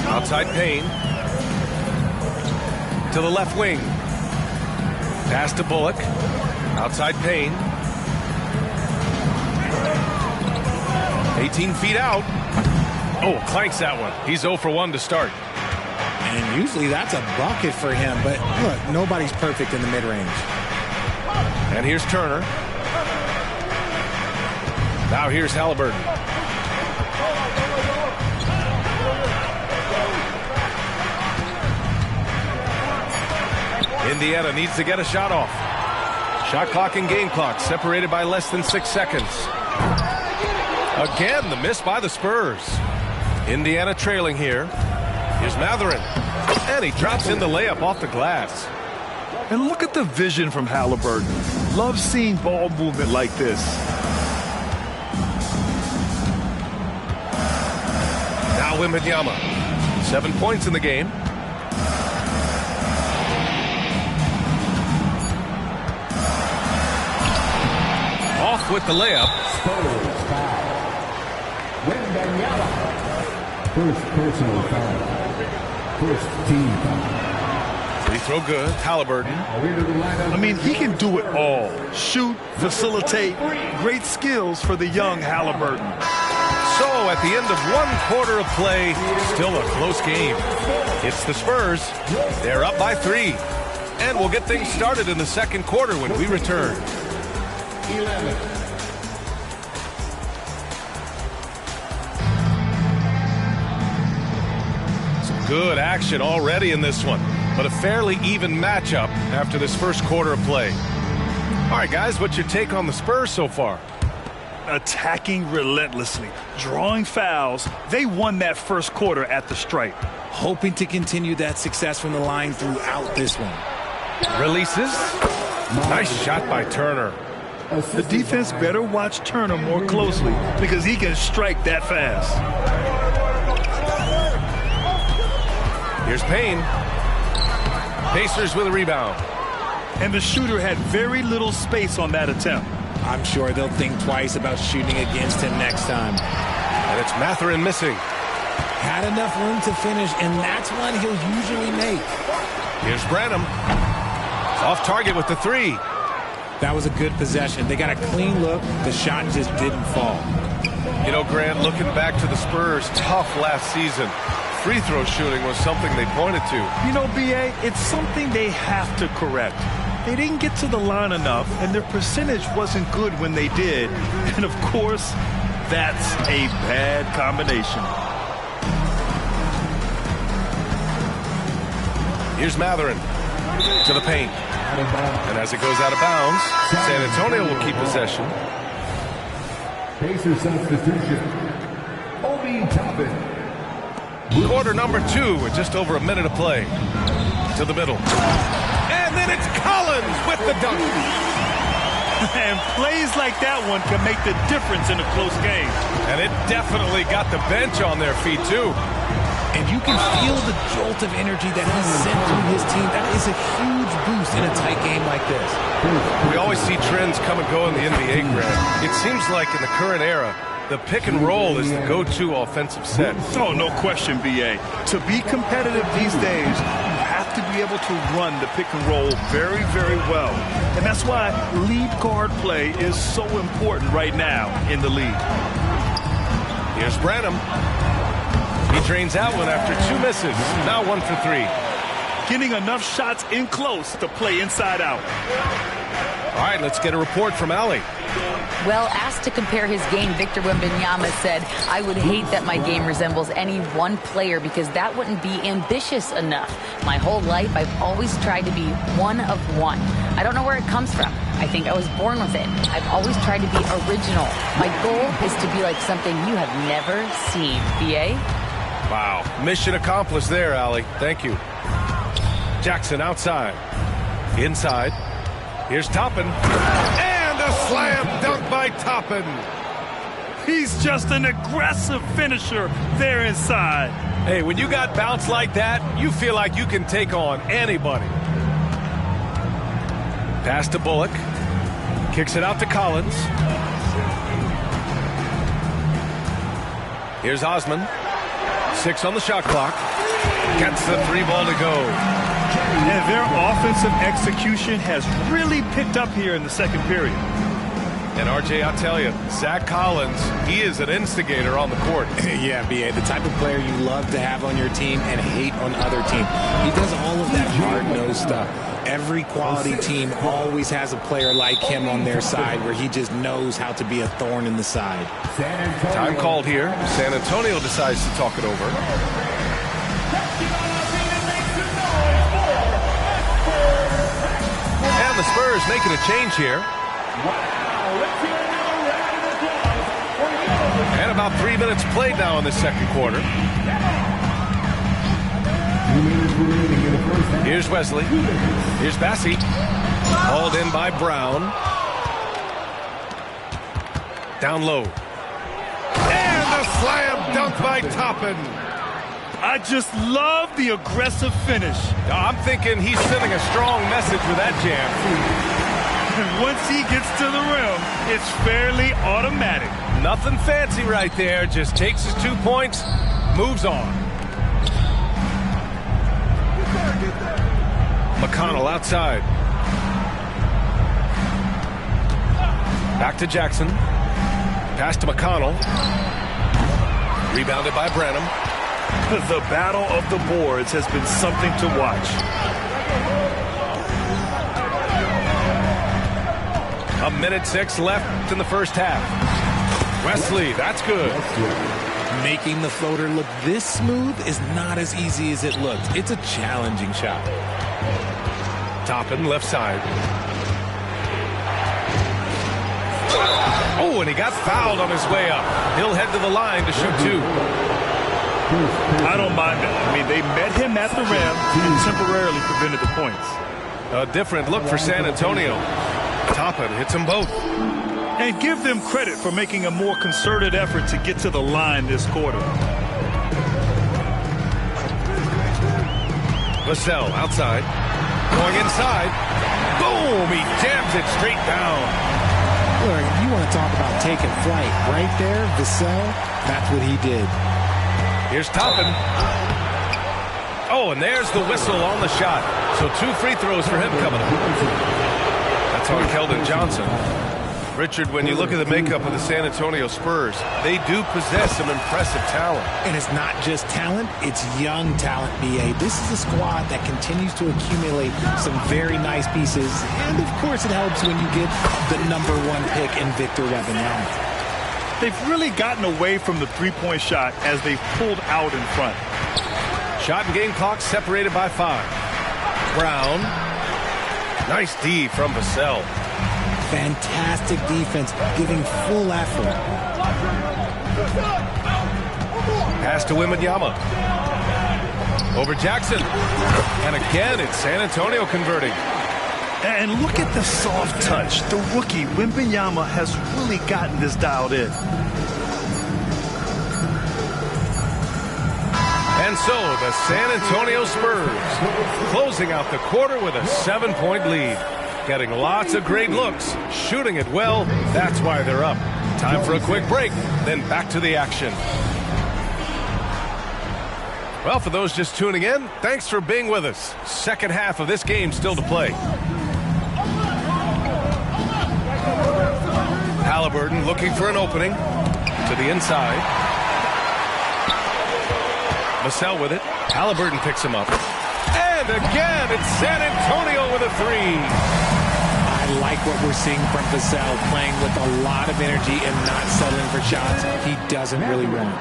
S10: Outside Payne. To the left wing. Pass to Bullock. Outside Payne. 18 feet out. Oh, clanks that one. He's 0 for 1 to start.
S12: And usually that's a bucket for him, but look, nobody's perfect in the mid-range.
S10: And here's Turner. Now here's Halliburton. Indiana needs to get a shot off. Shot clock and game clock separated by less than 6 seconds. Again, the miss by the Spurs. Indiana trailing here. Here's Mathurin. And he drops in the layup off the glass.
S11: And look at the vision from Halliburton. Love seeing ball movement like this.
S10: Now Wembanyama. 7 points in the game. Off with the layup.
S4: Spurs foul. Wembanyama. First personal foul. First team foul.
S10: Free throw good. Halliburton.
S11: I mean, he can do it all. Shoot, facilitate. Great skills for the young Halliburton.
S10: So at the end of 1 quarter of play, still a close game. It's the Spurs. They're up by 3. And we'll get things started in the second quarter when we return.
S4: 11.
S10: Good action already in this one, but a fairly even matchup after this first quarter of play. All right, guys, what's your take on the Spurs so far?
S11: Attacking relentlessly, drawing fouls. They won that first quarter at the stripe.
S12: Hoping to continue that success from the line throughout this one.
S10: Releases. Nice shot by Turner.
S11: The defense better watch Turner more closely because he can strike that fast.
S10: Here's Payne. Pacers with a rebound.
S11: And the shooter had very little space on that attempt.
S12: I'm sure they'll think twice about shooting against him next time.
S10: And it's Mathurin missing.
S12: Had enough room to finish, and that's one he'll usually make.
S10: Here's Branham. Off target with the 3.
S12: That was a good possession. They got a clean look. The shot just didn't fall.
S10: You know, Grant, looking back to the Spurs' tough last season, free throw shooting was something they pointed to.
S11: You know, B.A., it's something they have to correct. They didn't get to the line enough, and their percentage wasn't good when they did. And, of course, that's a bad combination.
S10: Here's Mathurin to the paint. And as it goes out of bounds, San Antonio will keep possession.
S4: Pacers substitution. Obi Toppin.
S10: Quarter number 2 with just over a minute of play. To the middle. And then it's Collins with the dunk.
S11: And plays like that one can make the difference in a close game.
S10: And it definitely got the bench on their feet, too.
S12: And you can feel the jolt of energy that he sent through his team. That is a huge boost in a tight game like this.
S10: We always see trends come and go in the NBA, Grant. It seems like in the current era, the pick and roll is the go-to offensive set.
S11: Oh, no question, B.A. To be competitive these days, you have to be able to run the pick and roll very, very well. And that's why lead guard play is so important right now in the league.
S10: Here's Branham. He drains that one after 2 misses. Now 1 for 3.
S11: Getting enough shots in close to play inside out.
S10: All right, let's get a report from Allie.
S13: Well, asked to compare his game, Victor Wembanyama said, "I would hate that my game resembles any one player because that wouldn't be ambitious enough. My whole life, I've always tried to be one of one. I don't know where it comes from. I think I was born with it. I've always tried to be original. My goal is to be like something you have never seen." VA?
S10: Wow. Mission accomplished there, Allie. Thank you. Jackson outside. Inside. Here's Toppin. And a slam dunk by Toppin.
S11: He's just an aggressive finisher there inside.
S10: Hey, when you got bounce like that, you feel like you can take on anybody. Pass to Bullock. Kicks it out to Collins. Here's Osman. 6 on the shot clock. Gets the 3 ball to go.
S11: And their offensive execution has really picked up here in the second period.
S10: And RJ, I'll tell you, Zach Collins, he is an instigator on the court.
S12: Yeah, B.A., the type of player you love to have on your team and hate on other teams. He does all of that hard-nosed stuff. Every quality team always has a player like him on their side where he just knows how to be a thorn in the side.
S10: Time called here. San Antonio decides to talk it over. And the Spurs making a change here. And about 3 minutes played now in the second quarter. Here's Wesley. Here's Bassey. Hauled in by Brown. Down low. And a slam dunk by Toppin.
S11: I just love the aggressive finish.
S10: I'm thinking he's sending a strong message with that jam.
S11: And once he gets to the rim, it's fairly automatic.
S10: Nothing fancy right there. Just takes his 2 points, moves on. McConnell outside. Back to Jackson. Pass to McConnell. Rebounded by Branham.
S11: The battle of the boards has been something to watch.
S10: A minute 6 left in the first half. Wesley, that's good.
S12: Making the floater look this smooth is not as easy as it looks. It's a challenging shot.
S10: Toppin, left side. Oh, and he got fouled on his way up. He'll head to the line to shoot 2.
S11: I don't mind that. I mean, they met him at the rim and temporarily prevented the points.
S10: A different look for San Antonio. Toppin hits them both.
S11: And give them credit for making a more concerted effort to get to the line this quarter.
S10: Vassell outside. Going inside. Boom! He jams it straight down.
S12: Look, you want to talk about taking flight. Right there, Vassell, that's what he did.
S10: Here's Toppin. Oh, and there's the whistle on the shot. So 2 free throws for him coming up. That's on Keldon Johnson. Richard, when you look at the makeup of the San Antonio Spurs, they do possess some impressive talent.
S12: And it's not just talent, it's young talent, B.A. This is a squad that continues to accumulate some very nice pieces. And, of course, it helps when you get the #1 pick in Victor Wembanyama.
S11: They've really gotten away from the three-point shot as they've pulled out in front.
S10: Shot and game clock separated by 5. Brown. Nice D from Vassell.
S12: Fantastic defense, giving full effort.
S10: Pass to Wembanyama. Over Jackson. And again, it's San Antonio converting.
S11: And look at the soft touch. The rookie, Wembanyama, has really gotten this dialed in.
S10: And so the San Antonio Spurs closing out the quarter with a 7-point lead. Getting lots of great looks, shooting it well. That's why they're up. Time for a quick break, then back to the action. Well, for those just tuning in, thanks for being with us. Second half of this game still to play. Halliburton looking for an opening to the inside. Vassell with it. Halliburton picks him up. And again, it's San Antonio with a 3.
S12: I I like what we're seeing from Vassell, playing with a lot of energy and not settling for shots he doesn't really want.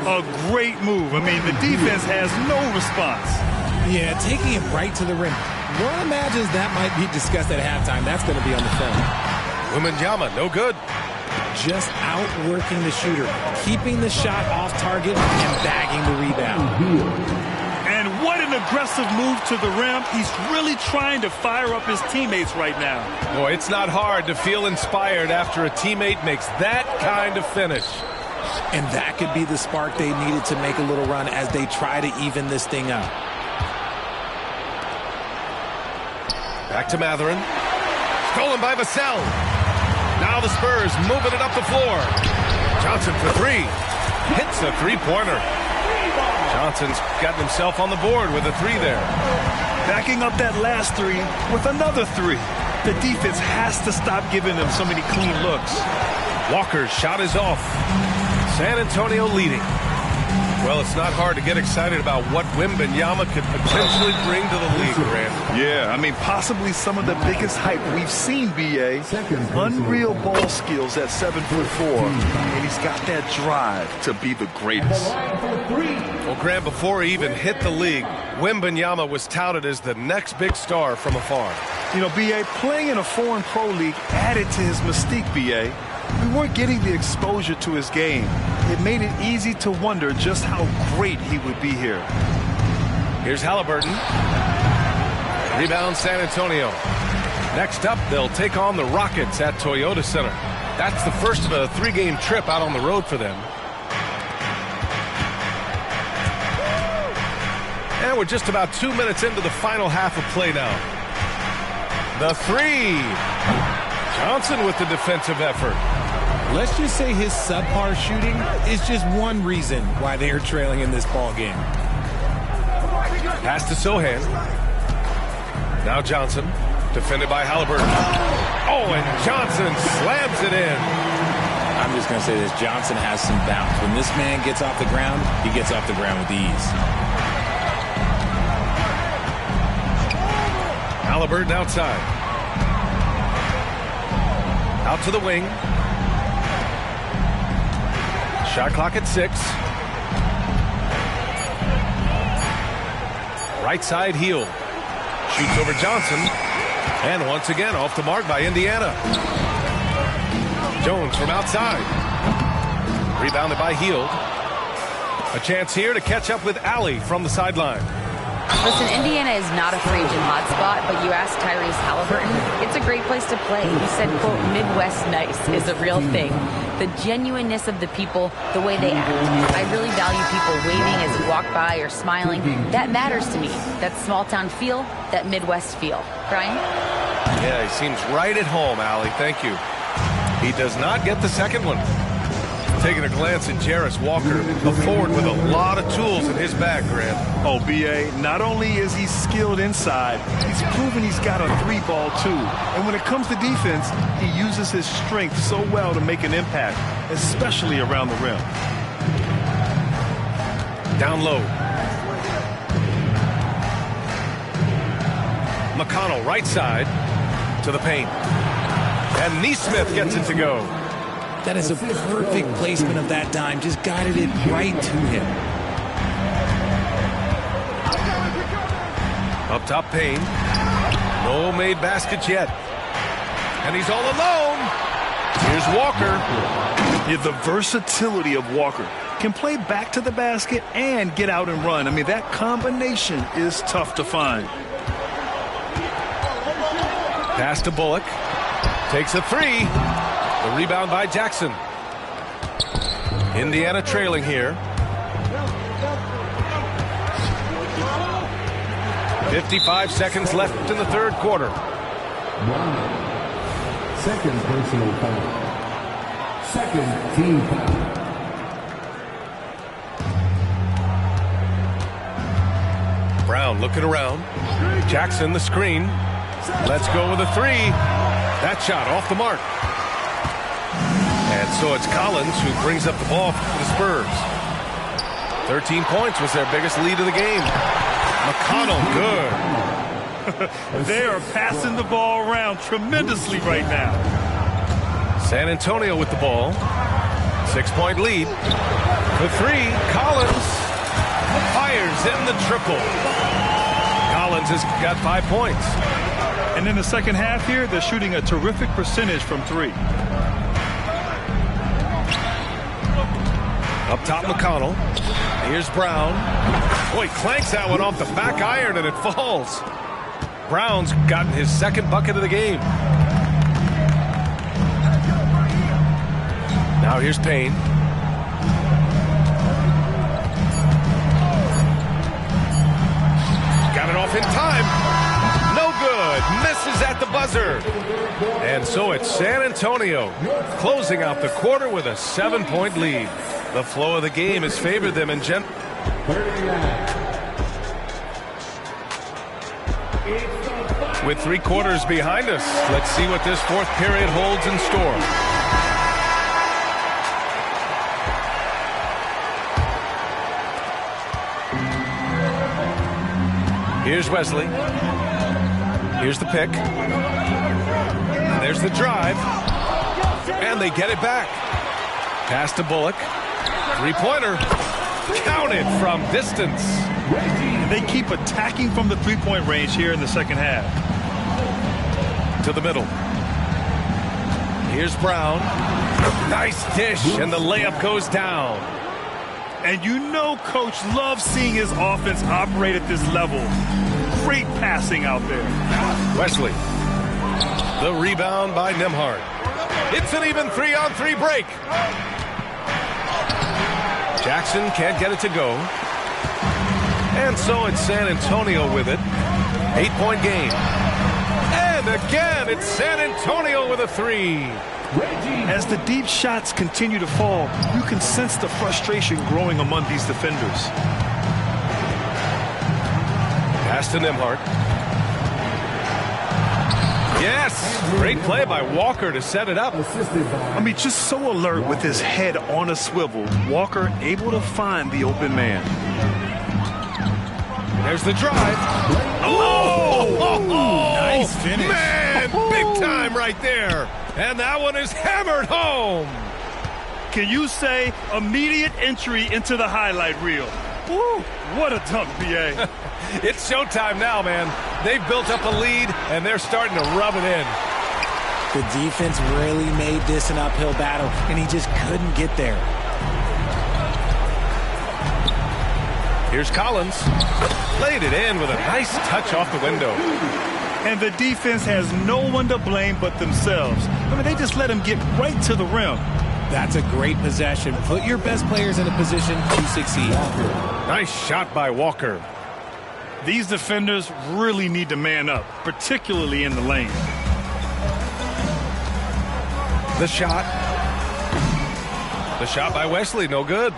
S11: A great move. I mean, the defense has no response.
S12: Yeah, taking it right to the rim. One imagines that might be discussed at halftime. That's going to be on the film.
S10: Wembanyama, no good.
S12: Just outworking the shooter, keeping the shot off target and bagging the rebound.
S11: And what an aggressive move to the rim. He's really trying to fire up his teammates right now.
S10: Boy, it's not hard to feel inspired after a teammate makes that kind of finish.
S12: And that could be the spark they needed to make a little run as they try to even this thing up.
S10: Back to Mathurin. Stolen by Vassell. Now the Spurs moving it up the floor. Johnson for three. Hits a three-pointer. Johnson's gotten himself on the board with a three there.
S11: Backing up that last three with another three. The defense has to stop giving them so many clean looks.
S10: Walker's shot is off. San Antonio leading. Well, it's not hard to get excited about what Wembanyama could potentially bring to the league, Grant.
S11: Yeah, I mean, possibly some of the biggest hype we've seen, B.A. Unreal ball skills at 7'4", and he's got that drive to be the greatest.
S10: Well, Grant, before he even hit the league, Wembanyama was touted as the next big star from afar.
S11: You know, B.A., playing in a foreign pro league added to his mystique, B.A. We weren't getting the exposure to his game. It made it easy to wonder just how great he would be here.
S10: Here's Halliburton. Rebound San Antonio. Next up, they'll take on the Rockets at Toyota Center. That's the first of a three-game trip out on the road for them. And we're just about 2 minutes into the final half of play now. The three. Johnson with the defensive effort.
S12: Let's just say his subpar shooting is just one reason why they are trailing in this ball game.
S10: Pass to Sohan. Now Johnson, defended by Halliburton. Oh, and Johnson slams it in.
S12: I'm just going to say this. Johnson has some bounce. When this man gets off the ground, he gets off the ground with ease.
S10: Halliburton outside. Out to the wing. Shot clock at 6. Right side Hield. Shoots over Johnson. And once again off the mark by Indiana. Jones from outside. Rebounded by Hield. A chance here to catch up with Alley from the sideline.
S13: Listen, Indiana is not a free agent hotspot, but you asked Tyrese Halliburton, it's a great place to play. He said, quote, Midwest nice is a real thing. The genuineness of the people, the way they act. I really value people waving as you walk by or smiling. That matters to me. That small town feel, that Midwest feel. Brian?
S10: Yeah, he seems right at home, Allie. Thank you. He does not get the second one. Taking a glance at Jarris Walker, a forward with a lot of tools in his bag, Grant.
S11: Oh, B.A., not only is he skilled inside, he's proven he's got a three-ball, too. And when it comes to defense, he uses his strength so well to make an impact, especially around the rim.
S10: Down low. McConnell, right side, to the paint. And Nesmith gets it to go.
S12: That is a perfect placement of that dime. Just guided it right to him.
S10: Up top, Payne. No made baskets yet. And he's all alone. Here's Walker.
S11: Yeah, the versatility of Walker. Can play back to the basket and get out and run. I mean, that combination is tough to find.
S10: Pass to Bullock. Takes a three. The rebound by Jackson. Indiana trailing here. 55 seconds left in the third quarter.
S4: Second personal foul. Second team foul.
S10: Brown looking around. Jackson the screen. Let's go with a three. That shot off the mark. And so it's Collins who brings up the ball for the Spurs. 13 points was their biggest lead of the game. McConnell, good.
S11: They are passing the ball around tremendously right now.
S10: San Antonio with the ball. 6-point lead. The three, Collins fires in the triple. Collins has got 5 points.
S11: And in the second half here, they're shooting a terrific percentage from three.
S10: Up top, McConnell. Here's Brown. Boy, clanks that one off the back iron and it falls. Brown's gotten his second bucket of the game. Now here's Payne. Got it off in time. No good. Misses at the buzzer. And so it's San Antonio closing out the quarter with a 7-point lead. The flow of the game has favored them in With 3 quarters behind us, let's see what this fourth period holds in store. Here's Wesley. Here's the pick. And there's the drive. And they get it back. Pass to Bullock. 3-pointer. Counted from distance.
S11: They keep attacking from the 3-point range here in the second half.
S10: To the middle. Here's Brown. Nice dish, and the layup goes down.
S11: And you know Coach loves seeing his offense operate at this level. Great passing out there.
S10: Wesley. The rebound by Nembhard. It's an even 3-on-3 break. Jackson can't get it to go. And so it's San Antonio with it. 8-point game. And again, it's San Antonio with a 3.
S11: As the deep shots continue to fall, you can sense the frustration growing among these defenders.
S10: Pass to Nembhard. Yes! Great play by Walker to set it up.
S11: I mean, just so alert with his head on a swivel. Walker able to find the open man.
S10: There's the drive. Oh!
S12: Nice finish.
S10: Man, big time right there. And that one is hammered home.
S11: Can you say immediate entry into the highlight reel? Woo, what a dunk, BA.
S10: It's showtime now, man. They've built up a lead, and they're starting to rub it in.
S12: The defense really made this an uphill battle, and he just couldn't get there.
S10: Here's Collins. Laid it in with a nice touch off the window.
S11: And the defense has no one to blame but themselves. I mean, they just let him get right to the rim.
S12: That's a great possession. Put your best players in a position to succeed.
S10: Nice shot by Walker.
S11: These defenders really need to man up, particularly in the lane.
S10: The shot. The shot by Wesley, no good.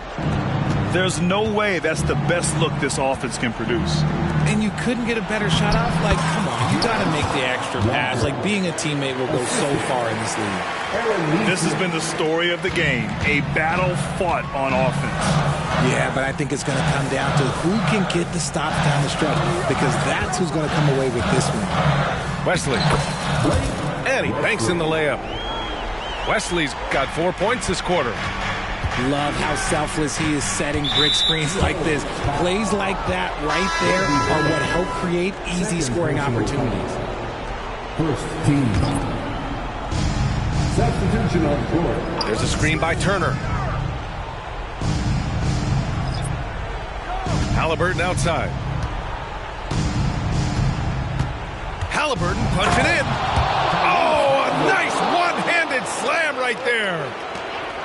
S11: There's no way that's the best look this offense can produce.
S12: And you couldn't get a better shot off? Like, come on, you got to make the extra pass. Like, being a teammate will go so far in this league.
S11: This has been the story of the game, a battle fought on offense.
S12: Yeah, but I think it's going to come down to who can get the stops down the stretch, because that's who's going to come away with this one.
S10: Wesley. And he banks in the layup. Wesley's got 4 points this quarter.
S12: Love how selfless he is setting brick screens like this. Plays like that right there are what help create easy scoring opportunities.
S4: First team. Substitution on court.
S10: There's a screen by Turner. Halliburton outside. Halliburton punching in. Oh, a nice one-handed slam right there.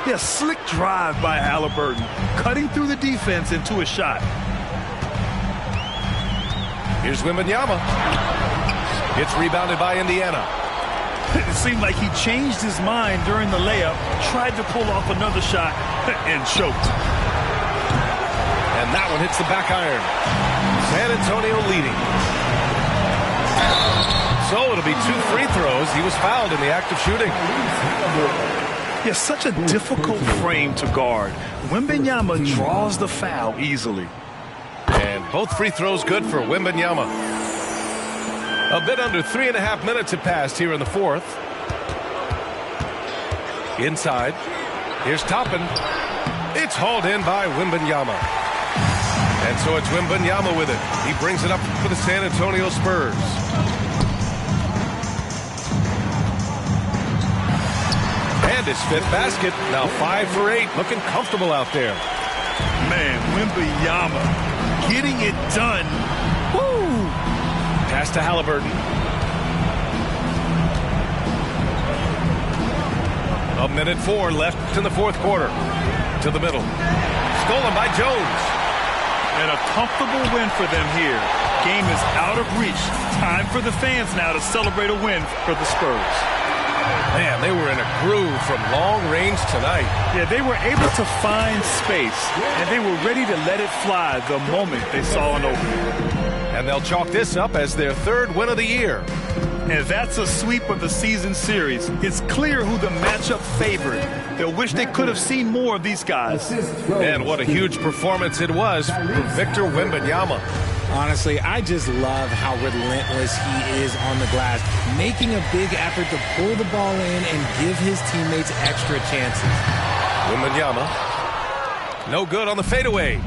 S11: Yeah, slick drive by Halliburton, cutting through the defense into a shot.
S10: Here's Wembanyama. It's rebounded by Indiana.
S11: It seemed like he changed his mind during the layup, tried to pull off another shot, and choked.
S10: And that one hits the back iron. San Antonio leading. So it'll be 2 free throws. He was fouled in the act of shooting.
S11: Yeah, such a difficult frame to guard. Wembanyama draws the foul easily.
S10: And both free throws good for Wembanyama. A bit under 3.5 minutes have passed here in the fourth. Inside. Here's Toppin. It's hauled in by Wembanyama. And so it's Wembanyama with it. He brings it up for the San Antonio Spurs. And his fifth basket. Now 5 for 8. Looking comfortable out there.
S11: Man, Wembanyama getting it done. Woo!
S10: Pass to Halliburton. A minute 4 left in the fourth quarter. To the middle. Stolen by Jones.
S11: And a comfortable win for them here. Game is out of reach. Time for the fans now to celebrate a win for the Spurs.
S10: Man, they were in a groove from long range tonight.
S11: Yeah, they were able to find space, and they were ready to let it fly the moment they saw an opening.
S10: And they'll chalk this up as their third win of the year.
S11: And that's a sweep of the season series. It's clear who the matchup favored. They'll wish they could have seen more of these guys.
S10: And what a huge performance it was for Victor Wembanyama.
S12: Honestly, I just love how relentless he is on the glass, making a big effort to pull the ball in and give his teammates extra chances.
S10: Wembanyama, no good on the fadeaway.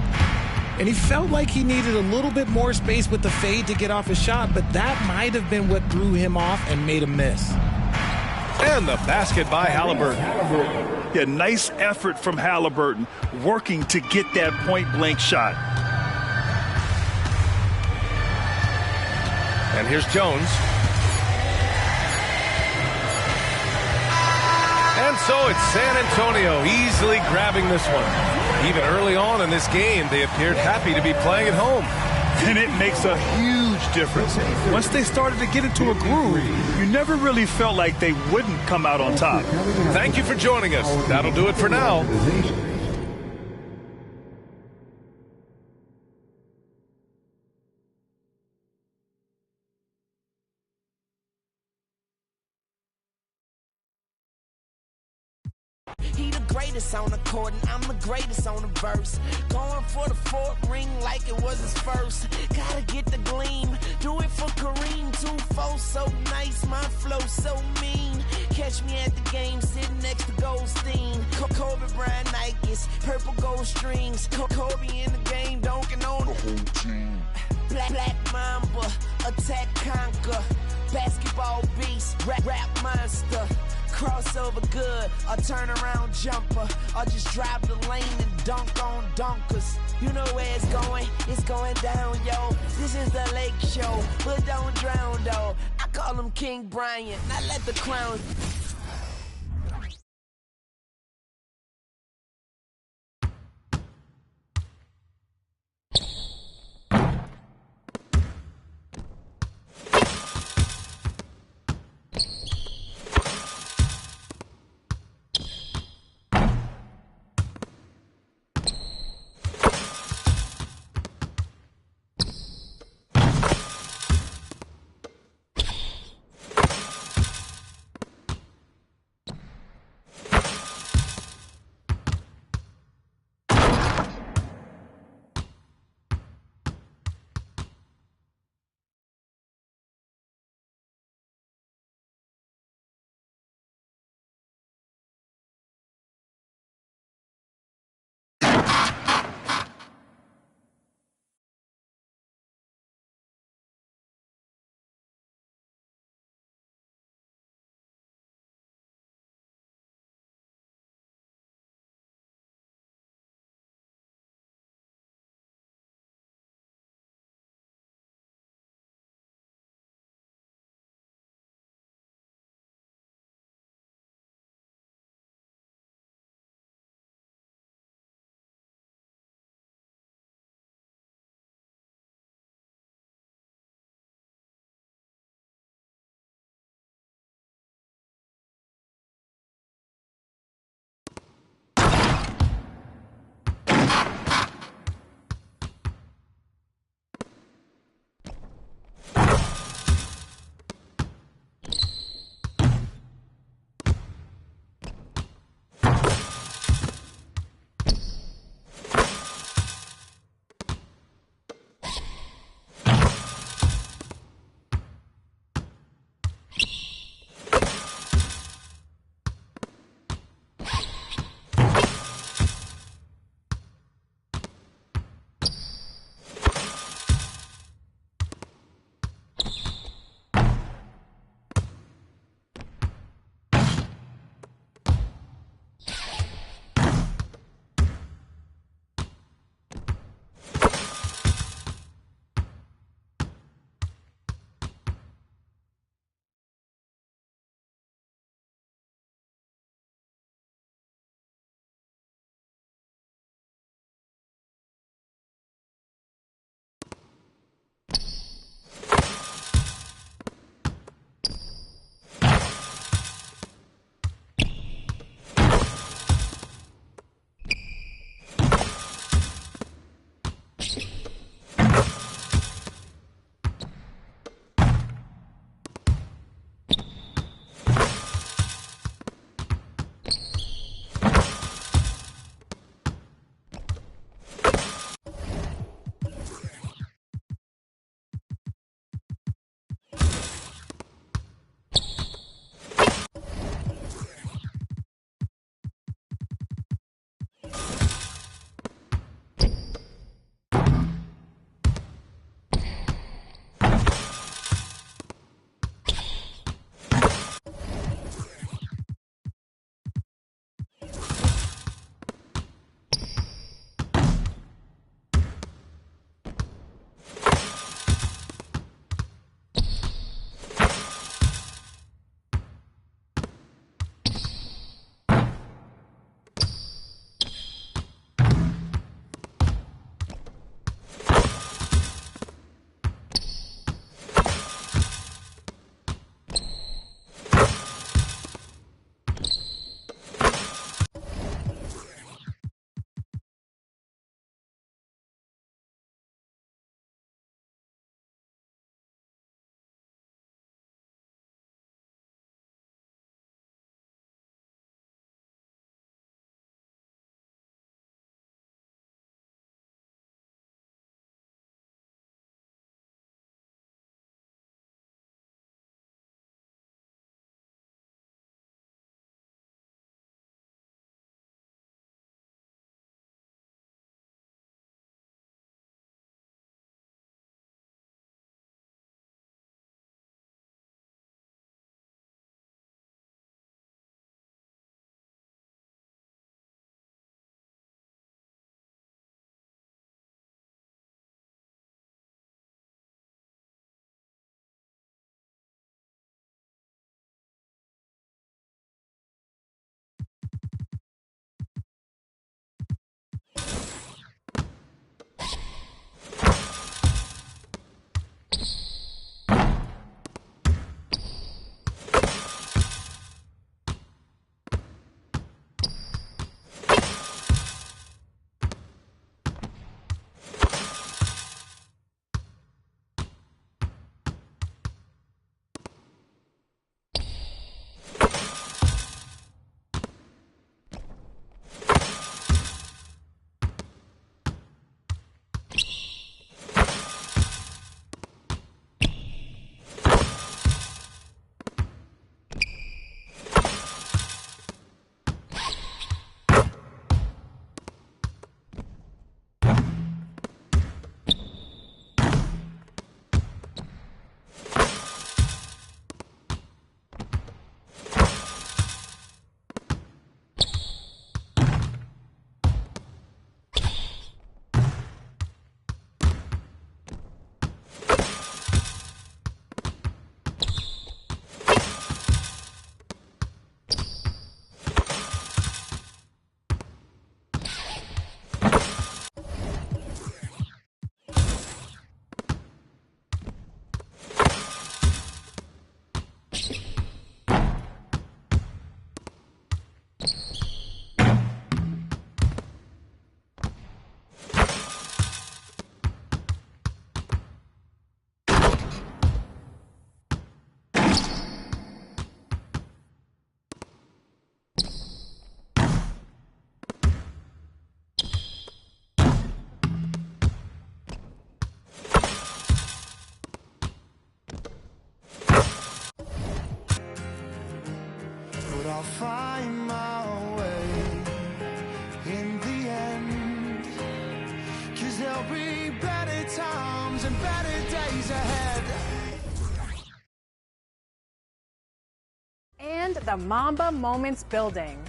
S12: And he felt like he needed a little bit more space with the fade to get off his shot, but that might have been what threw him off and made him miss.
S10: And the basket by Halliburton.
S11: Yeah, nice effort from Halliburton, working to get that point-blank shot.
S10: And here's Jones. And so it's San Antonio easily grabbing this one. Even early on in this game, they appeared happy to be playing at home.
S11: And it makes a huge difference. Once they started to get into a groove, you never really felt like they wouldn't come out on top.
S10: Thank you for joining us. That'll do it for now.
S14: He the greatest on the court, and I'm the greatest on the verse. Going for the fourth ring like it was his first. Gotta get the gleam, do it for Kareem. 2-4 so nice, my flow so mean. Catch me at the game, sitting next to Goldstein. Kobe Bryant Nikes, purple gold strings. Kobe in the game, dunking on the whole team. Black Mamba, attack conquer. Basketball beast, rap monster. Crossover good, a turnaround jumper, or just drive the lane and dunk on dunkers. You know where it's going down, yo. This is the Lake Show, but don't drown, though. I call him King Bryant, now let the crown.
S15: find my way in the end, 'cause there'll be better times and better days ahead.
S16: And the Mamba Moments Building.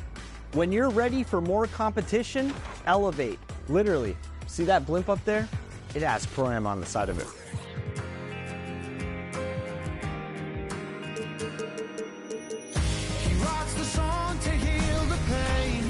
S17: When you're ready for more competition, elevate. Literally. See that blimp up there? It has Pro-Am on the side of it.
S15: He writes the song to heal the pain.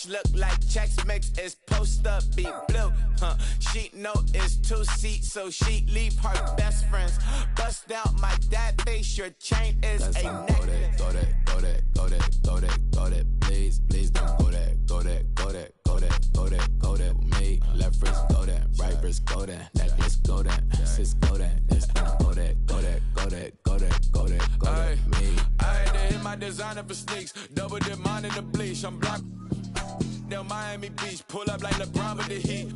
S14: Couch look like Chex Mix is post up beat blue. She know it's 2 seats, so she leave her best friends. Bust out my dad face, your chain is a necklace.
S18: Go that, go that, go that, go that, go that, please, please don't go that, go that, go that, go that, go that, go that. Me, left wrist go that, right wrist go that, necklace go that, sis go that, this go that, go that, go that, go that, go that, go that. Me.
S19: I had to hit my designer for sneaks, double dip mine in the bleach. I'm blocked down Miami Beach, pull up like LeBron with the heat.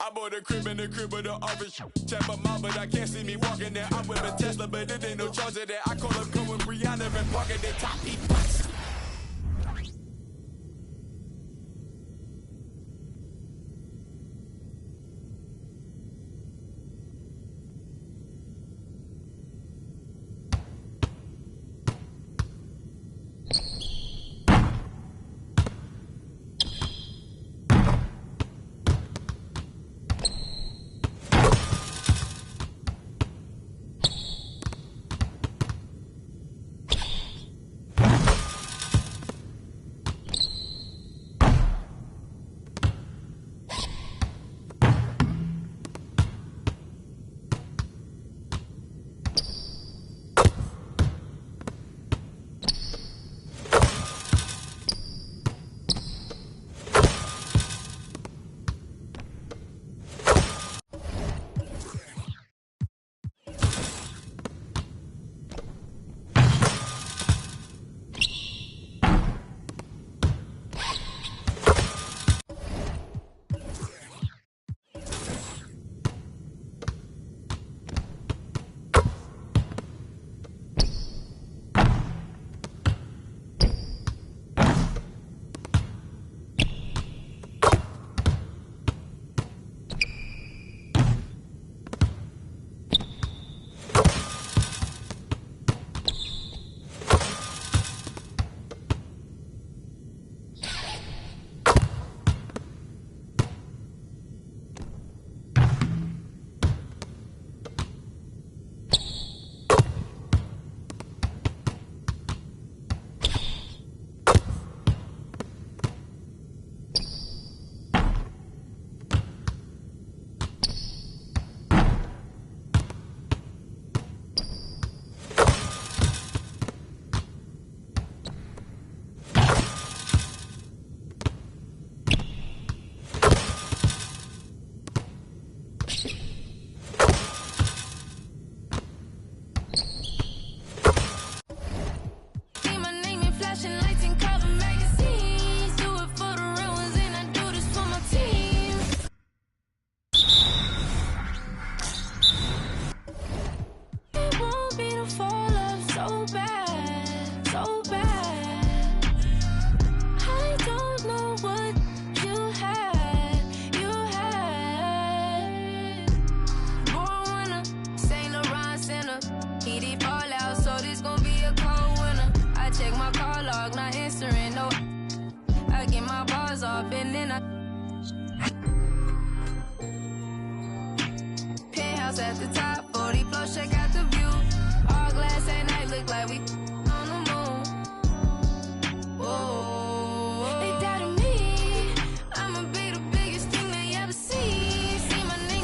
S19: I bought a crib in the crib with the office. Check my mouth, but I can't see me walking there. I'm with a Tesla, but it ain't no charger there. I call up come with Brianna and park at the top. He pops.
S20: Penthouse at the top, 40 plus, check out the view. All glass at night, look like we on the moon. Whoa, they doubted me. I'ma be the biggest thing they ever see. See my name.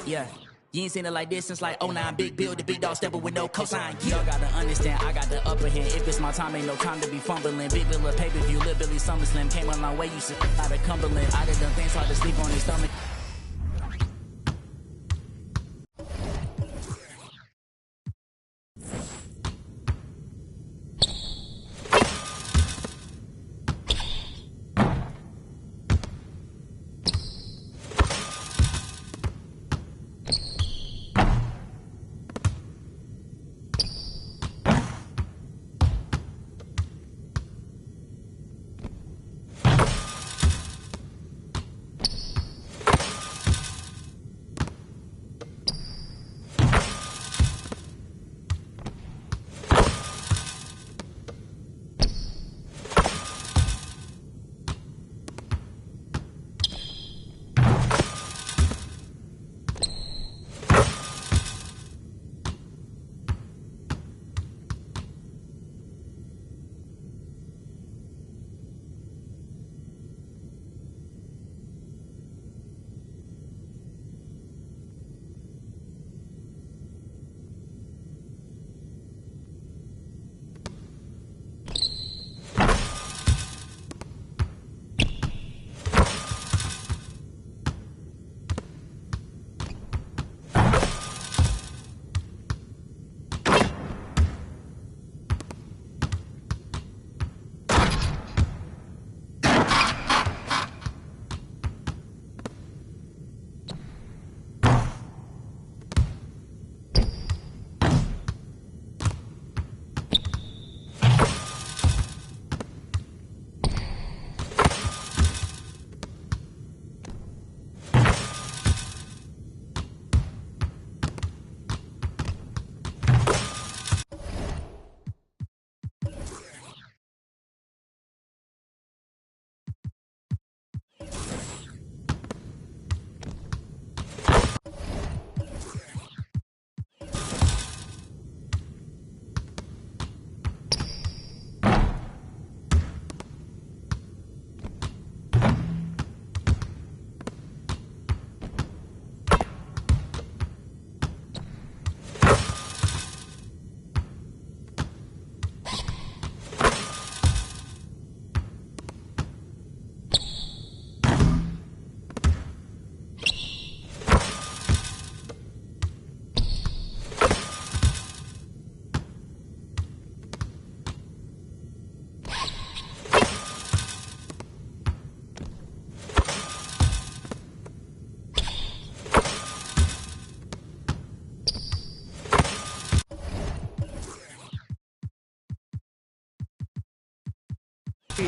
S21: Yeah. You ain't seen it like this since like 09. Big bill, the big dog stepper with no cosign. Y'all gotta understand, I got the upper hand. If it's my time, ain't no time to be fumbling. Big Villa pay-per-view, Lil Billy SummerSlam. Came a long way, you sit out of Cumberland. I done things hard to sleep on his stomach.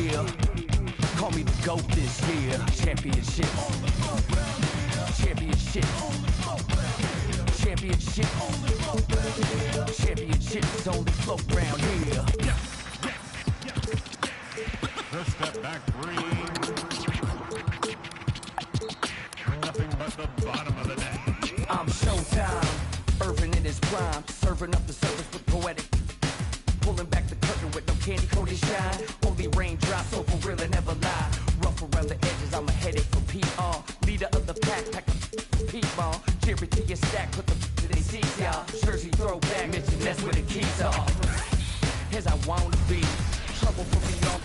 S6: Yeah. Call me the GOAT this year. Championship. Championship. Championship. Championships only float round here.
S4: The step back three. Nothing but the bottom of the net.
S6: I'm Showtime. Irvin in his prime. Serving up the service with poetic. Pulling back the curtain with no candy coated shine. Only raindrops, so for real and never lie. Rough around the edges, I'm a headache for PR. Leader of the pack, pack a P-ball. Jerry to your stack, put the to they seats, y'all. Jersey throwback, mention that's where the keys are. As I wanna be, trouble for me on.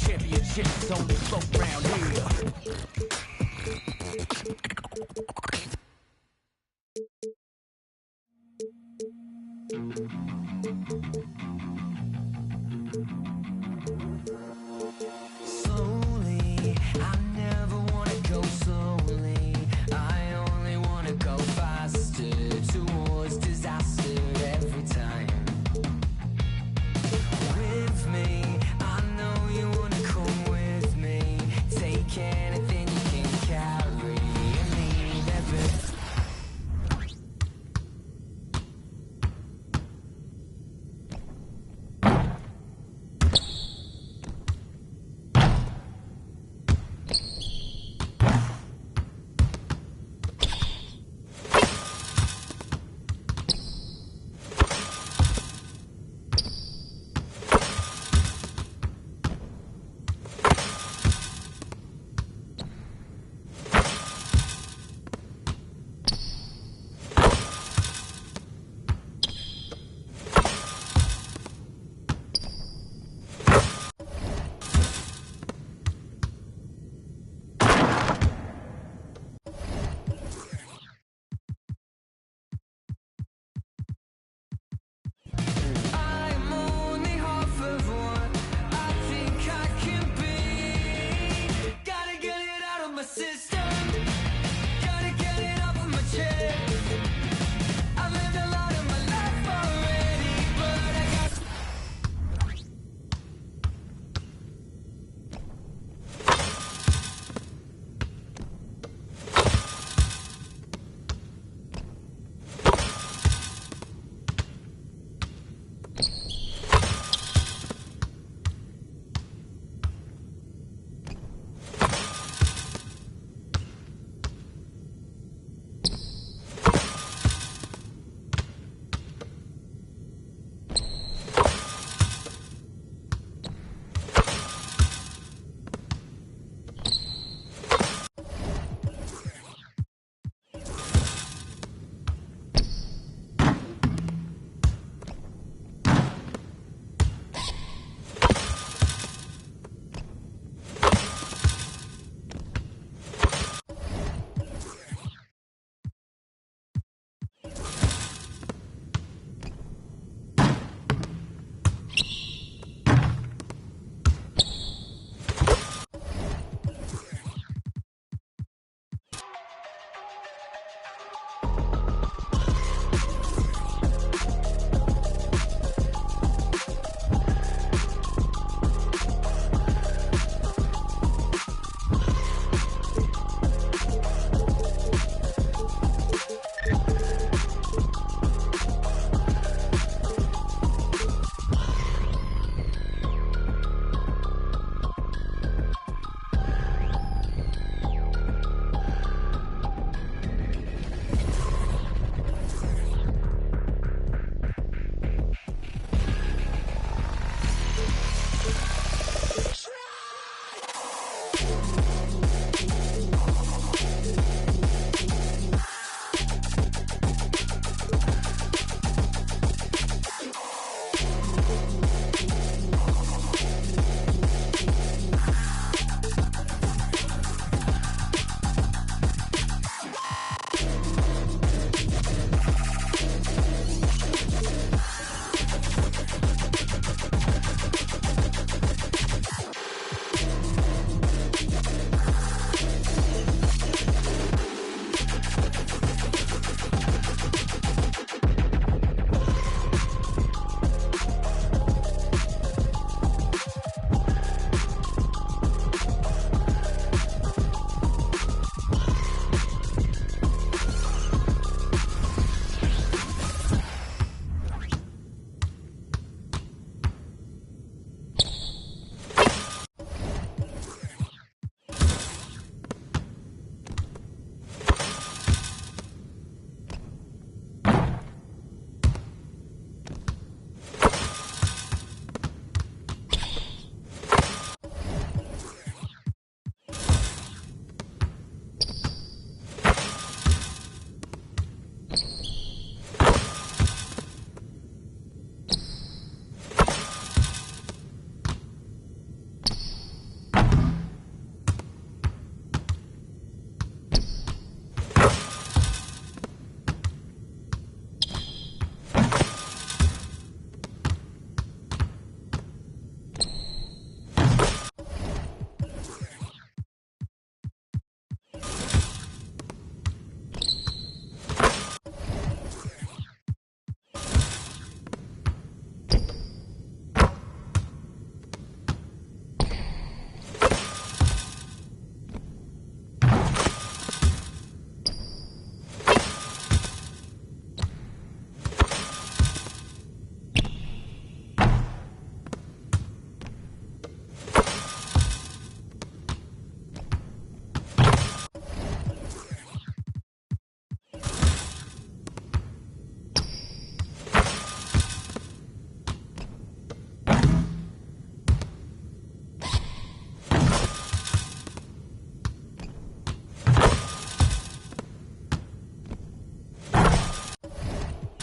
S6: Championships only float round here.
S15: Slowly, I never wanna go slowly. I only wanna go faster towards disaster every time. With me, I know you wanna come with me. Take anything you can carry and leave everything. I'm only half of what I think I can be. Gotta get it out of my system. Gotta get it off of my chest. I've lived a lot of my life already, but I got.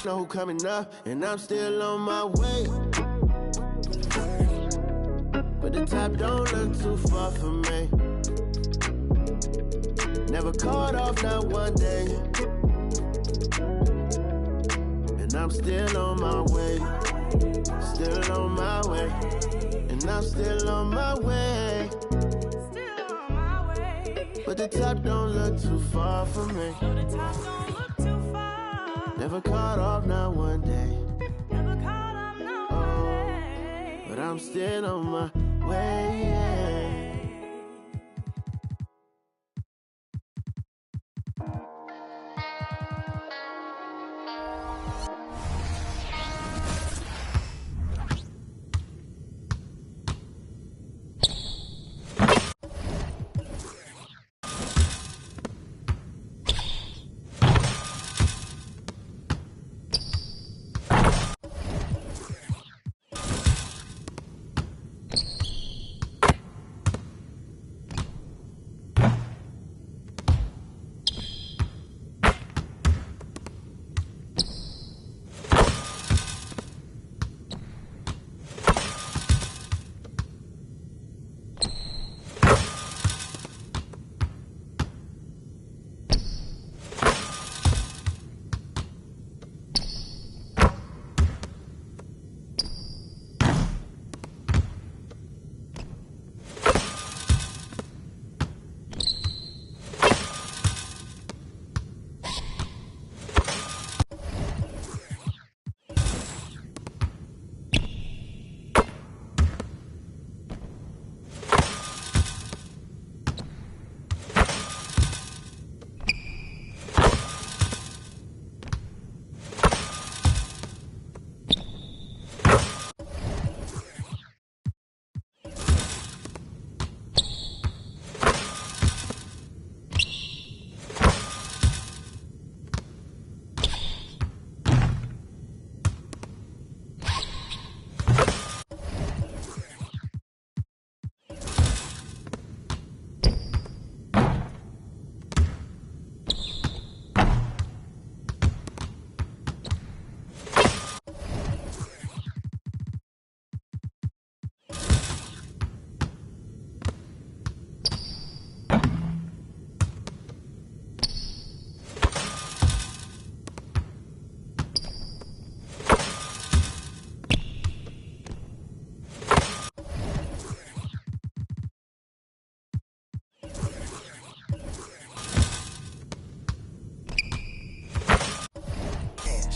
S3: know who coming up, and I'm still on my way. But the top don't look too far from me. Never caught off, not one day. And I'm still on my way. Still on my way. And I'm still on my way. But the top don't look too far from me. Never caught off, not one day. But I'm still on my way.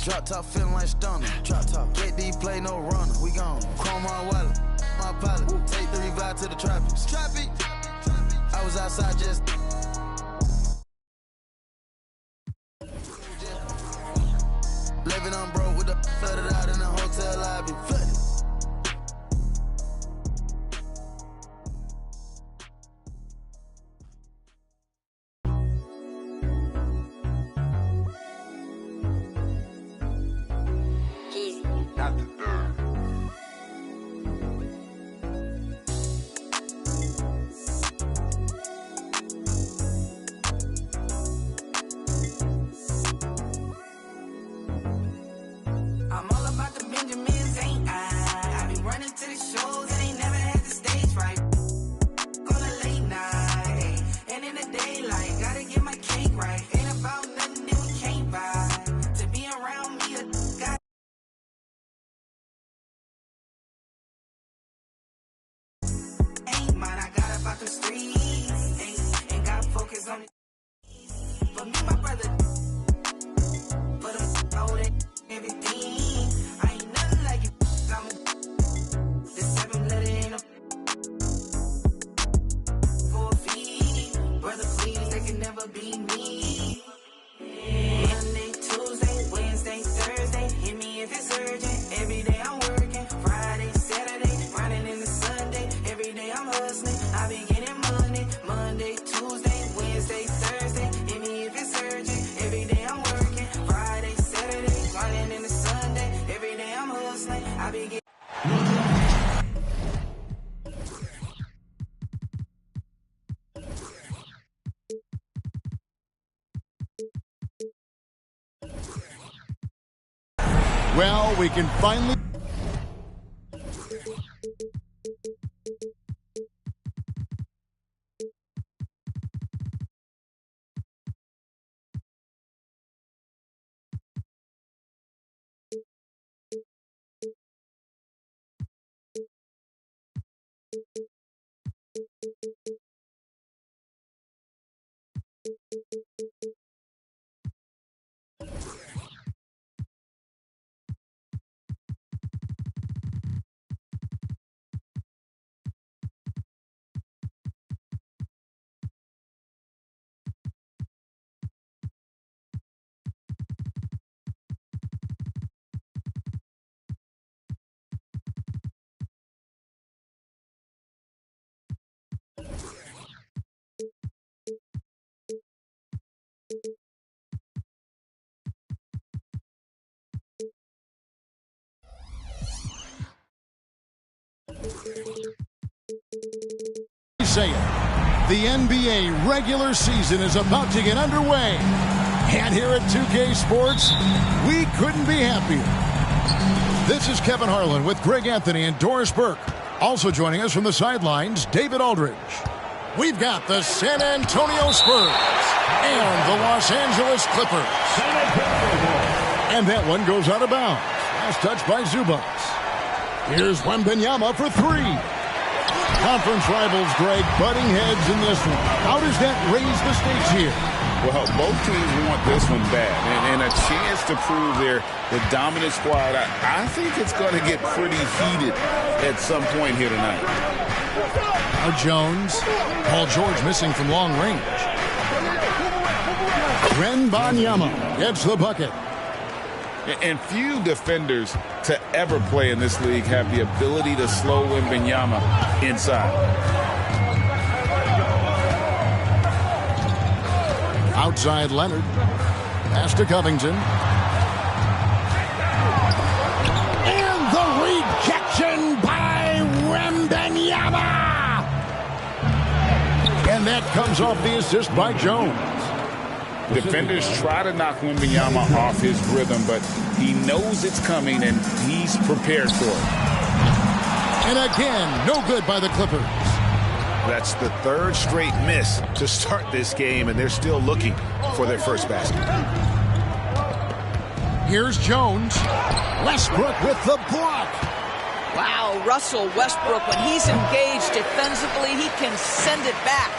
S22: Drop top feeling like stunner. Drop top. JD play no runner. We gone. Chrome my wallet. My pilot. Take the revive to the tropics. Trappy. I was outside just. Living on broke with the flooded out in the hotel lobby. Flooded.
S21: I'm all about the Benjamins, ain't I? I be running to the shows and ain't never had the stage right. Call it late night, and in the daylight, gotta get my cake right. Ain't about nothing that we can't buy. To be around me, a got ain't mine. I got about the streets, ain't got focus on it. But me, my brother, put them all that everything. Be me. Monday, Tuesday, Wednesday, Thursday. Hit me if it's urgent. Every day I'm working. Friday, Saturday, running into Sunday. Every day I'm hustling. I be getting money. Monday, Tuesday, Wednesday, Thursday.
S1: Well, we can finally... Say it. The NBA regular season is about to get underway. And here at 2K Sports, we couldn't be happier. This is Kevin Harlan with Greg Anthony and Doris Burke. Also joining us from the sidelines, David Aldridge. We've got the San Antonio Spurs and the Los Angeles Clippers. And that one goes out of bounds. Last touch by Zubac. Here's Wembanyama for three. Conference rivals, Greg, butting heads in this one. How does that raise the stakes here?
S2: Well, both teams want this one bad, and a chance to prove they're the dominant squad. I think it's going to get pretty heated at some point here tonight.
S1: Now Jones, Paul George missing from long range. Wembanyama gets the bucket.
S2: And few defenders to ever play in this league have the ability to slow Wembanyama inside.
S1: Outside Leonard. Pass to Covington. And the rejection by Wembanyama. And that comes off the assist by Jones.
S2: Defenders try to knock Wembanyama off his rhythm, but he knows it's coming, and he's prepared for it.
S1: And again, no good by the Clippers.
S5: That's the third straight miss to start this game, and they're still looking for their first basket.
S1: Here's Jones. Westbrook with the block.
S23: Wow, Russell Westbrook, when he's engaged defensively, he can send it back.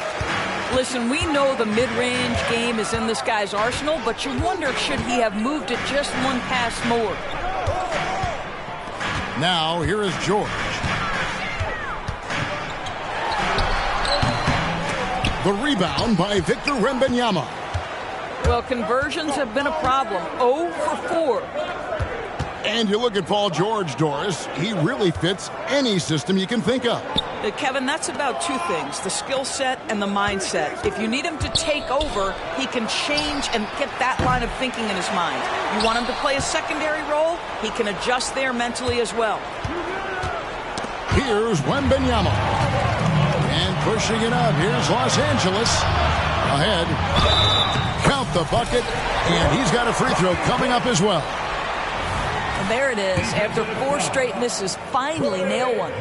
S24: Listen, we know the mid-range game is in this guy's arsenal, but you wonder, should he have moved it just one pass more?
S1: Now, here is George. The rebound by Victor Wembanyama.
S24: Well, conversions have been a problem. 0 for 4.
S1: And you look at Paul George, Doris, he really fits any system you can think of.
S24: Kevin, that's about two things, the skill set and the mindset. If you need him to take over, he can change and get that line of thinking in his mind. You want him to play a secondary role, he can adjust there mentally as well.
S1: Here's Wembanyama. And pushing it up, here's Los Angeles. Ahead. Count the bucket, and he's got a free throw coming up as well.
S24: And there it is. After 4 straight misses, finally nail one.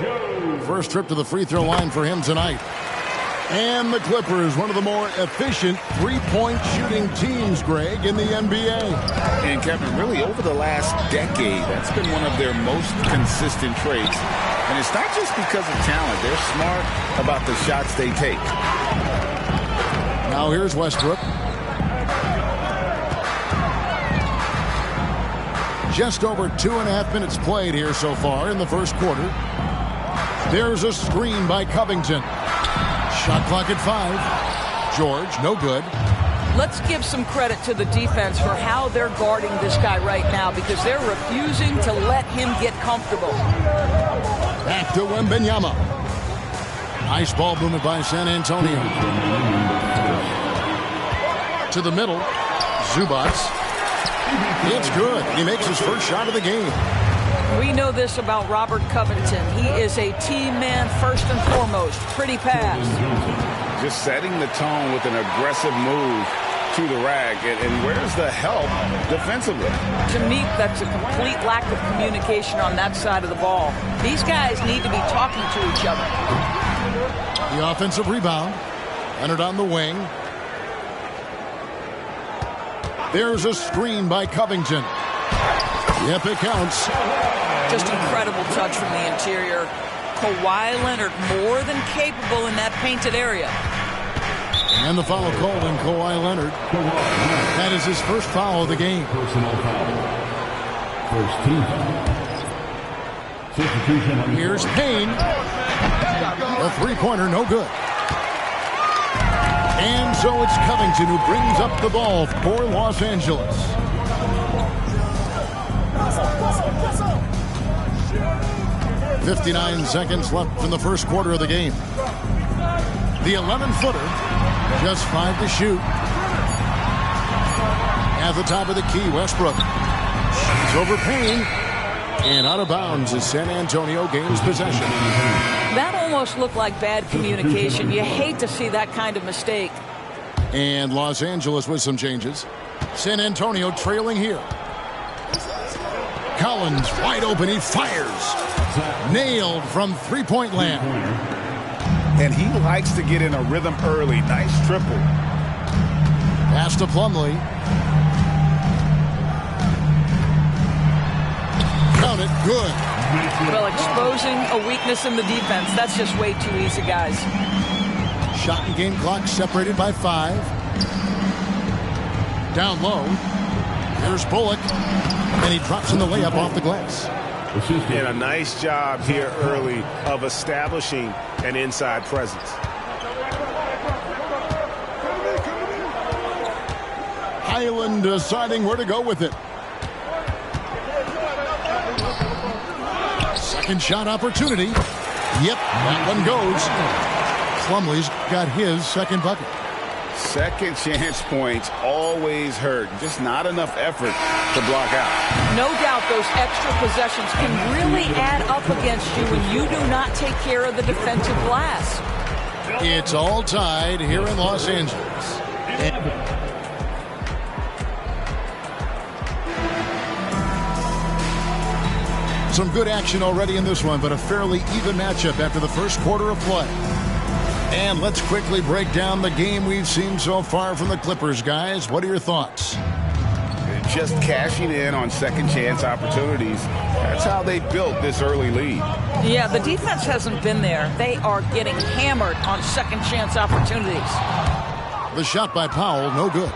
S1: First trip to the free throw line for him tonight. And the Clippers, one of the more efficient three-point shooting teams, Greg, in the NBA.
S2: And Kevin, really over the last decade, that's been one of their most consistent traits. And it's not just because of talent. They're smart about the shots they take.
S1: Now here's Westbrook. Just over 2.5 minutes played here so far in the first quarter. There's a screen by Covington. Shot clock at 5. George, no good.
S24: Let's give some credit to the defense for how they're guarding this guy right now, because they're refusing to let him get comfortable.
S1: Back to Wembanyama. Nice ball movement by San Antonio. To the middle. Zubac. It's good. He makes his first shot of the game.
S24: We know this about Robert Covington. He is a team man first and foremost. Pretty pass.
S2: Just setting the tone with an aggressive move to the rack. And where's the help defensively?
S24: To me, that's a complete lack of communication on that side of the ball. These guys need to be talking to each other.
S1: The offensive rebound. Leonard on the wing. There's a screen by Covington. Yep, it counts.
S24: Just incredible touch from the interior. Kawhi Leonard more than capable in that painted area.
S1: And the foul called on Kawhi Leonard. That is his first foul of the game.
S4: Personal foul. First team. Substitution on the
S1: Here's
S4: court.
S1: Payne. A three-pointer, no good. And so it's Covington who brings up the ball for Los Angeles. "59 seconds left in the first quarter of the game. The 11-footer, just 5 to shoot. At the top of the key, Westbrook. She's over Payne. And out of bounds as San Antonio gains possession.
S24: That almost looked like bad communication. You hate to see that kind of mistake.
S1: And Los Angeles with some changes. San Antonio trailing here. Collins wide open. He fires. Nailed from three-point land.
S5: And he likes to get in a rhythm early. Nice triple.
S1: Pass to Plumlee. Count it. Good.
S24: Well, exposing a weakness in the defense, that's just way too easy, guys.
S1: Shot and game clock separated by 5. Down low. Here's Bullock. And he drops in the layup off the glass.
S5: And a nice job here early of establishing an inside presence.
S1: Highland deciding where to go with it. Second shot opportunity. Yep, that one goes. Plumlee's got his second bucket.
S2: Second chance points always hurt. Just not enough effort to block out.
S24: No doubt those extra possessions can really add up against you when you do not take care of the defensive glass.
S1: It's all tied here in Los Angeles. Some good action already in this one, but a fairly even matchup after the first quarter of play. And let's quickly break down the game we've seen so far from the Clippers, guys. What are your thoughts?
S2: Just cashing in on second chance opportunities. That's how they built this early lead.
S24: Yeah, the defense hasn't been there. They are getting hammered on second chance opportunities.
S1: The shot by Powell, no good.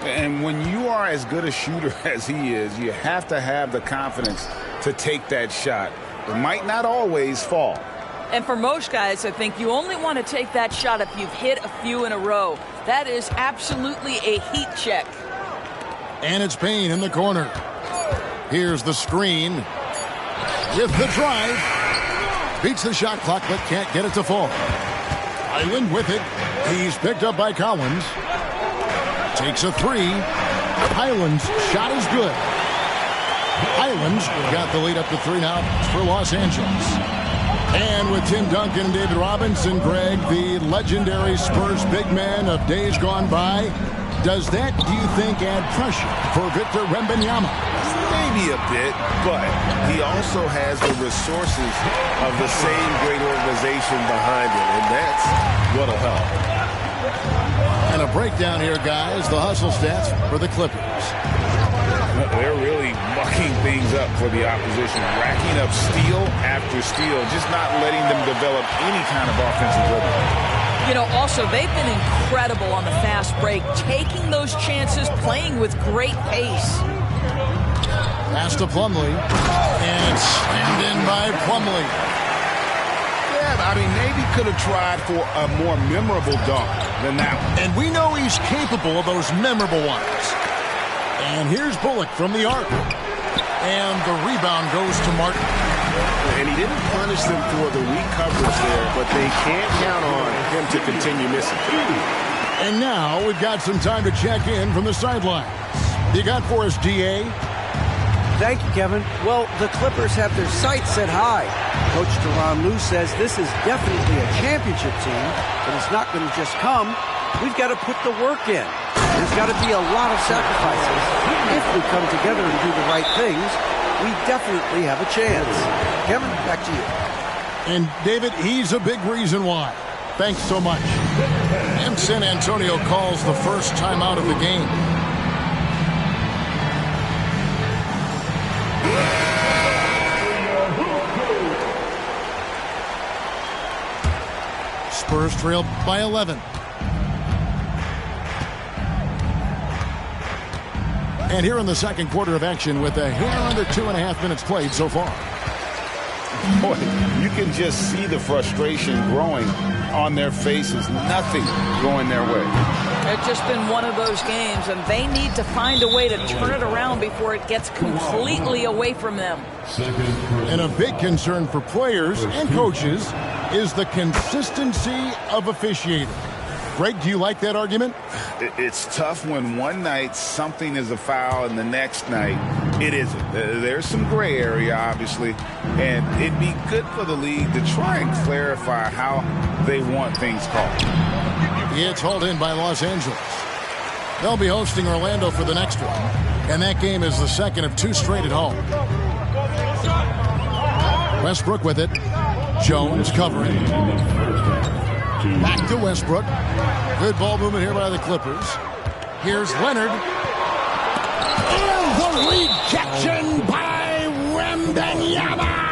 S2: And when you are as good a shooter as he is, you have to have the confidence to take that shot. It might not always fall.
S24: And for most guys, I think you only want to take that shot if you've hit a few in a row. That is absolutely a heat check.
S1: And it's Payne in the corner. Here's the screen. With the drive. Beats the shot clock, but can't get it to fall. Highland with it. He's picked up by Collins. Takes a three. Highland's shot is good. Highland's got the lead up to 3 now for Los Angeles. And with Tim Duncan and David Robinson, Greg, the legendary Spurs big man of days gone by, does that, do you think, add pressure for Victor Wembanyama?
S2: Maybe a bit, but he also has the resources of the same great organization behind him, and that's what'll help.
S1: And a breakdown here, guys, the hustle stats for the Clippers.
S2: They're really mucking things up for the opposition, racking up steal after steal, just not letting them develop any kind of offensive rhythm.
S24: You know, also, they've been incredible on the fast break, taking those chances, playing with great pace.
S1: Pass to Plumlee, and slammed in by Plumlee.
S2: Yeah, I mean, maybe could have tried for a more memorable dunk than that one.
S1: And we know he's capable of those memorable ones. And here's Bullock from the arc. And the rebound goes to Martin.
S5: And he didn't punish them for the weak coverage there, but they can't count on him to continue missing.
S1: And now we've got some time to check in from the sidelines. You got for us, D.A.?
S7: Thank you, Kevin. Well, the Clippers have their sights set high. Coach Tyronn Lue says this is definitely a championship team, but it's not going to just come. We've got to put the work in. There's got to be a lot of sacrifices. If we come together and do the right things, we definitely have a chance. Kevin, back to you.
S1: And David, he's a big reason why. Thanks so much. And San Antonio calls the first timeout of the game. Spurs trail by 11. And here in the second quarter of action with a hair under 2.5 minutes played so far.
S2: Boy, you can just see the frustration growing on their faces. Nothing going their way.
S24: It's just been one of those games, and they need to find a way to turn it around before it gets completely away from them.
S1: And a big concern for players and coaches is the consistency of officiating. Greg, do you like that argument?
S2: It's tough when one night something is a foul and the next night it isn't. There's some gray area, obviously, and it'd be good for the league to try and clarify how they want things called.
S1: It's hauled in by Los Angeles. They'll be hosting Orlando for the next one, and that game is the second of 2 straight at home. Westbrook with it. Jones covering. Back to Westbrook. Good ball movement here by the Clippers. Here's Leonard. And the rejection by Wembanyama.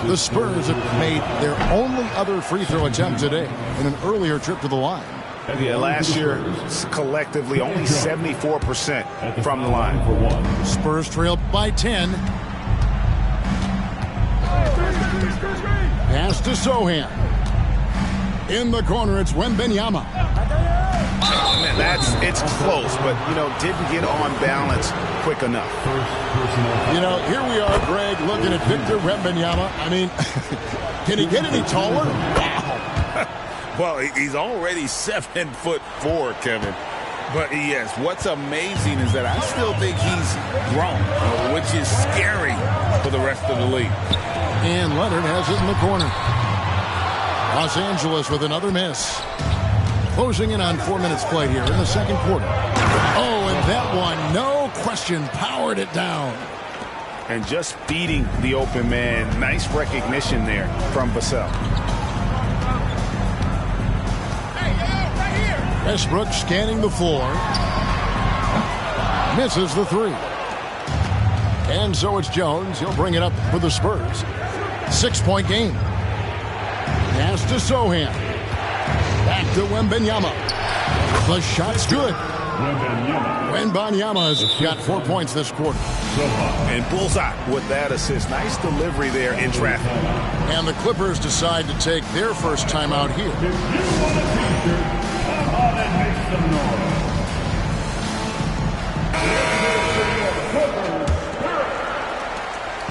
S1: The Spurs have made their only other free throw attempt today in an earlier trip to the line.
S5: Yeah, last year, collectively, only 74% from the line.
S1: Spurs trail by 10. Pass to Sohan. In the corner, it's Wembanyama.
S5: Man, it's close, but, didn't get on balance quick enough.
S1: Here we are, Greg, looking at Victor Wembanyama. I mean, can he get any taller? Wow.
S2: Well, he's already 7'4", Kevin. But yes, what's amazing is that I still think he's grown, which is scary for the rest of the league.
S1: And Leonard has it in the corner. Los Angeles with another miss. Closing in on 4 minutes played here in the second quarter. Oh, and that one, no question, powered it down.
S5: And just feeding the open man. Nice recognition there from Vassell.
S1: Westbrook scanning the floor. Misses the 3. And so it's Jones. He'll bring it up for the Spurs. 6-point game. Pass to Sohan. Back to Wembanyama. The shot's good. Wembanyama's got 4 points this quarter.
S5: And bullseye with that assist. Nice delivery there in traffic.
S1: And the Clippers decide to take their first timeout here.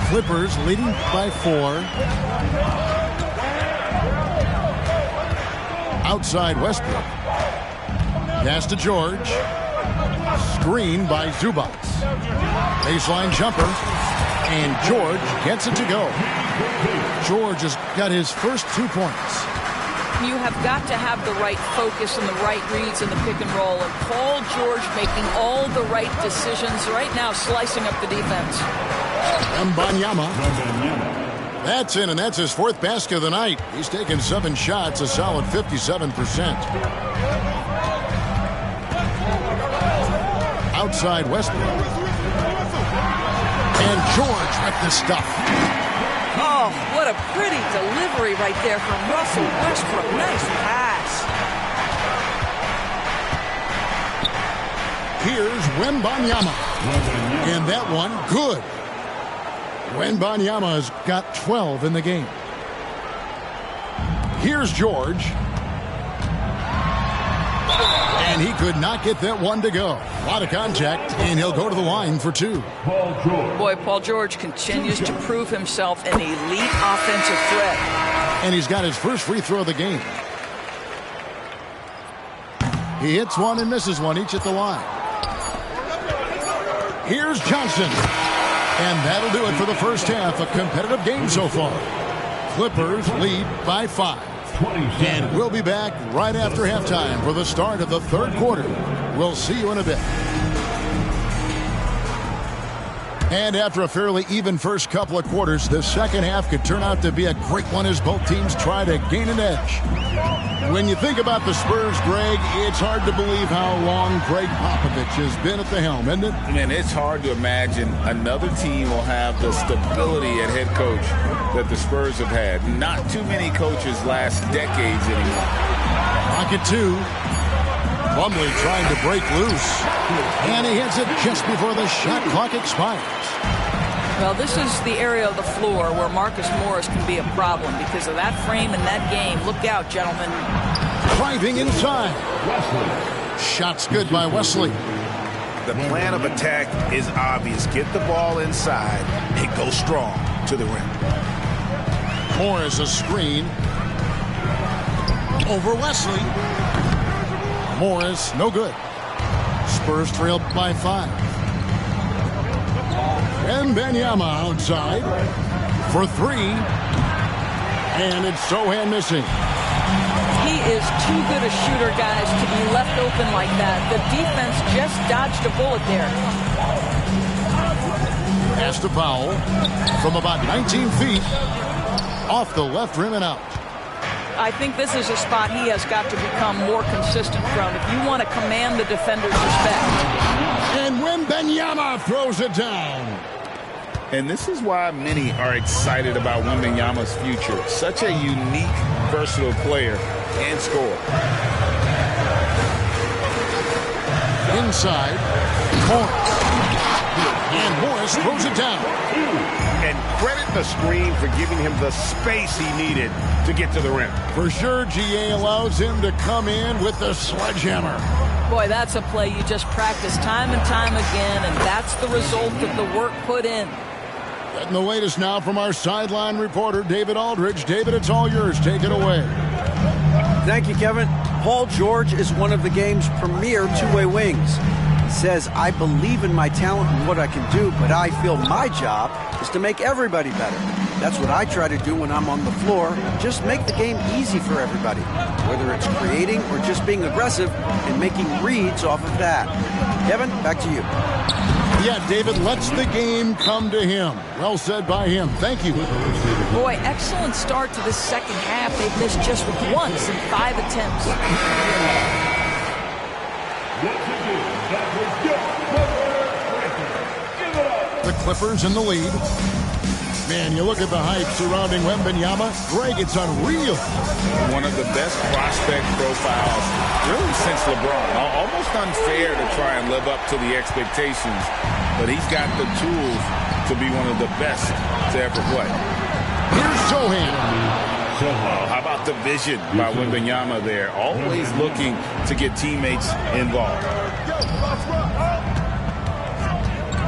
S1: Clippers leading by 4. Outside Westbrook. Pass to George. Screen by Zubac. Baseline jumper. And George gets it to go. George has got his first 2 points.
S24: You have got to have the right focus and the right reads in the pick and roll. And Paul George making all the right decisions right now, slicing up the defense.
S1: Wembanyama. That's in, and that's his 4th basket of the night. He's taken 7 shots, a solid 57%. Outside Westbrook. And George with the stuff.
S24: Oh, what a pretty delivery right there from Russell Westbrook. Nice pass.
S1: Here's Wembanyama. And that one, good. Wembanyama has got 12 in the game. Here's George. And he could not get that one to go. A lot of contact, and he'll go to the line for 2.
S24: Boy, Paul George continues to prove himself an elite offensive threat.
S1: And he's got his first free throw of the game. He hits one and misses one, each at the line. Here's Johnson. And that'll do it for the first half. A competitive game so far. Clippers lead by 5. And we'll be back right after halftime for the start of the third quarter. We'll see you in a bit. And after a fairly even first couple of quarters, the second half could turn out to be a great one as both teams try to gain an edge. When you think about the Spurs, Greg, it's hard to believe how long Greg Popovich has been at the helm, isn't it?
S2: And it's hard to imagine another team will have the stability at head coach that the Spurs have had. Not too many coaches last decades anymore.
S1: Pocket 2. Plumlee trying to break loose. And he hits it just before the shot clock expires.
S24: Well, this is the area of the floor where Marcus Morris can be a problem because of that frame and that game. Look out, gentlemen.
S1: Driving inside. Shots good by Wesley.
S5: The plan of attack is obvious. Get the ball inside and go strong to the rim.
S1: Morris a screen. Over Wesley. Morris, no good. Spurs trailed by 5. Wembanyama outside for 3. And it's Sochan missing.
S24: He is too good a shooter, guys, to be left open like that. The defense just dodged a bullet there.
S1: Pass to Powell from about 19 feet. Off the left rim and out.
S24: I think this is a spot he has got to become more consistent from if you want to command the defender's respect.
S1: And Wembanyama throws it down.
S2: And this is why many are excited about Wembanyama's future. Such a unique, versatile player and scorer.
S1: Inside, Morris. And Morris throws it down.
S5: And credit the screen for giving him the space he needed to get to the rim.
S1: For sure, GA allows him to come in with the sledgehammer.
S24: Boy, that's a play you just practice time and time again, and that's the result of the work put in.
S1: And the latest now from our sideline reporter, David Aldridge. David, it's all yours. Take it away.
S7: Thank you, Kevin. Paul George is one of the game's premier two-way wings. He says, I believe in my talent and what I can do, but I feel my job is to make everybody better. That's what I try to do when I'm on the floor. Just make the game easy for everybody, whether it's creating or just being aggressive and making reads off of that. Kevin, back to you.
S1: Yeah, David lets the game come to him. Well said by him. Thank you.
S24: Boy, excellent start to this second half. They've missed just once in 5 attempts.
S1: The Clippers in the lead. Man, you look at the hype surrounding Wembanyama. Greg, it's unreal.
S2: One of the best prospect profiles really since LeBron. Almost unfair to try and live up to the expectations, but he's got the tools to be one of the best to ever play.
S1: Here's Sochan.
S2: How about the vision by Wembanyama there? Always looking to get teammates involved.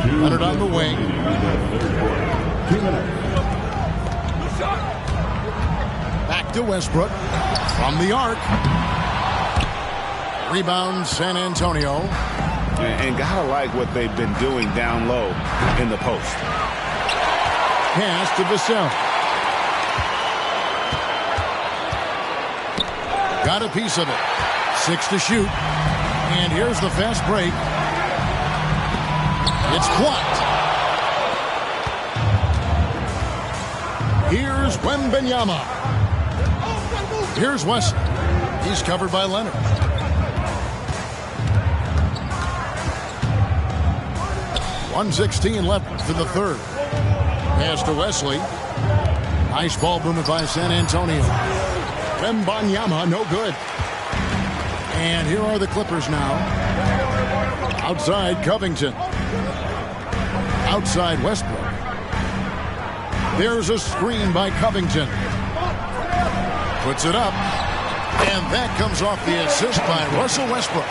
S1: Leonard on the wing.
S4: 2 minutes.
S1: Back to Westbrook. From the arc. Rebound San Antonio.
S5: And gotta like what they've been doing down low in the post.
S1: Pass to Vassell. Got a piece of it. 6 to shoot. And here's the fast break. It's blocked. Here's Wembanyama. Here's Wesley. He's covered by Leonard. .116 left for the third. Pass to Wesley. Nice ball movement by San Antonio. Wembanyama, no good. And here are the Clippers now. Outside Covington. Outside Westbrook. There's a screen by Covington. Puts it up. And that comes off the assist by Russell Westbrook.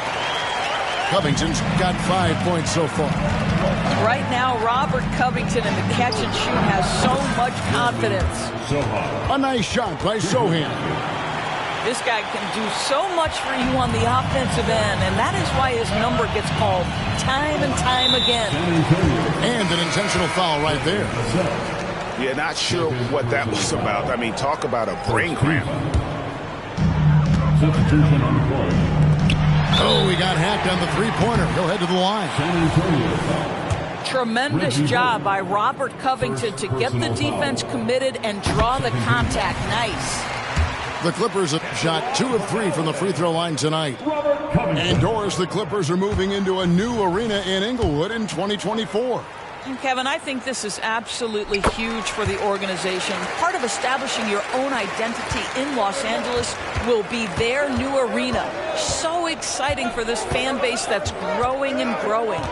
S1: Covington's got 5 points so far.
S24: Right now, Robert Covington in the catch and shoot has so much confidence.
S1: A nice shot by Sochan.
S24: This guy can do so much for you on the offensive end, and that is why his number gets called time and time again.
S1: And an intentional foul right there.
S5: Yeah, not sure what that was about. I mean, talk about a brain cramp.
S4: Substitution on the court.
S1: Oh, he got hacked on the three-pointer. He'll head to the line.
S24: Tremendous job by Robert Covington to get the defense committed and draw the contact. Nice.
S1: The Clippers have shot 2 of 3 from the free throw line tonight. And Doris, the Clippers are moving into a new arena in Inglewood in 2024.
S24: And Kevin, I think this is absolutely huge for the organization. Part of establishing your own identity in Los Angeles will be their new arena. So exciting for this fan base that's growing and growing.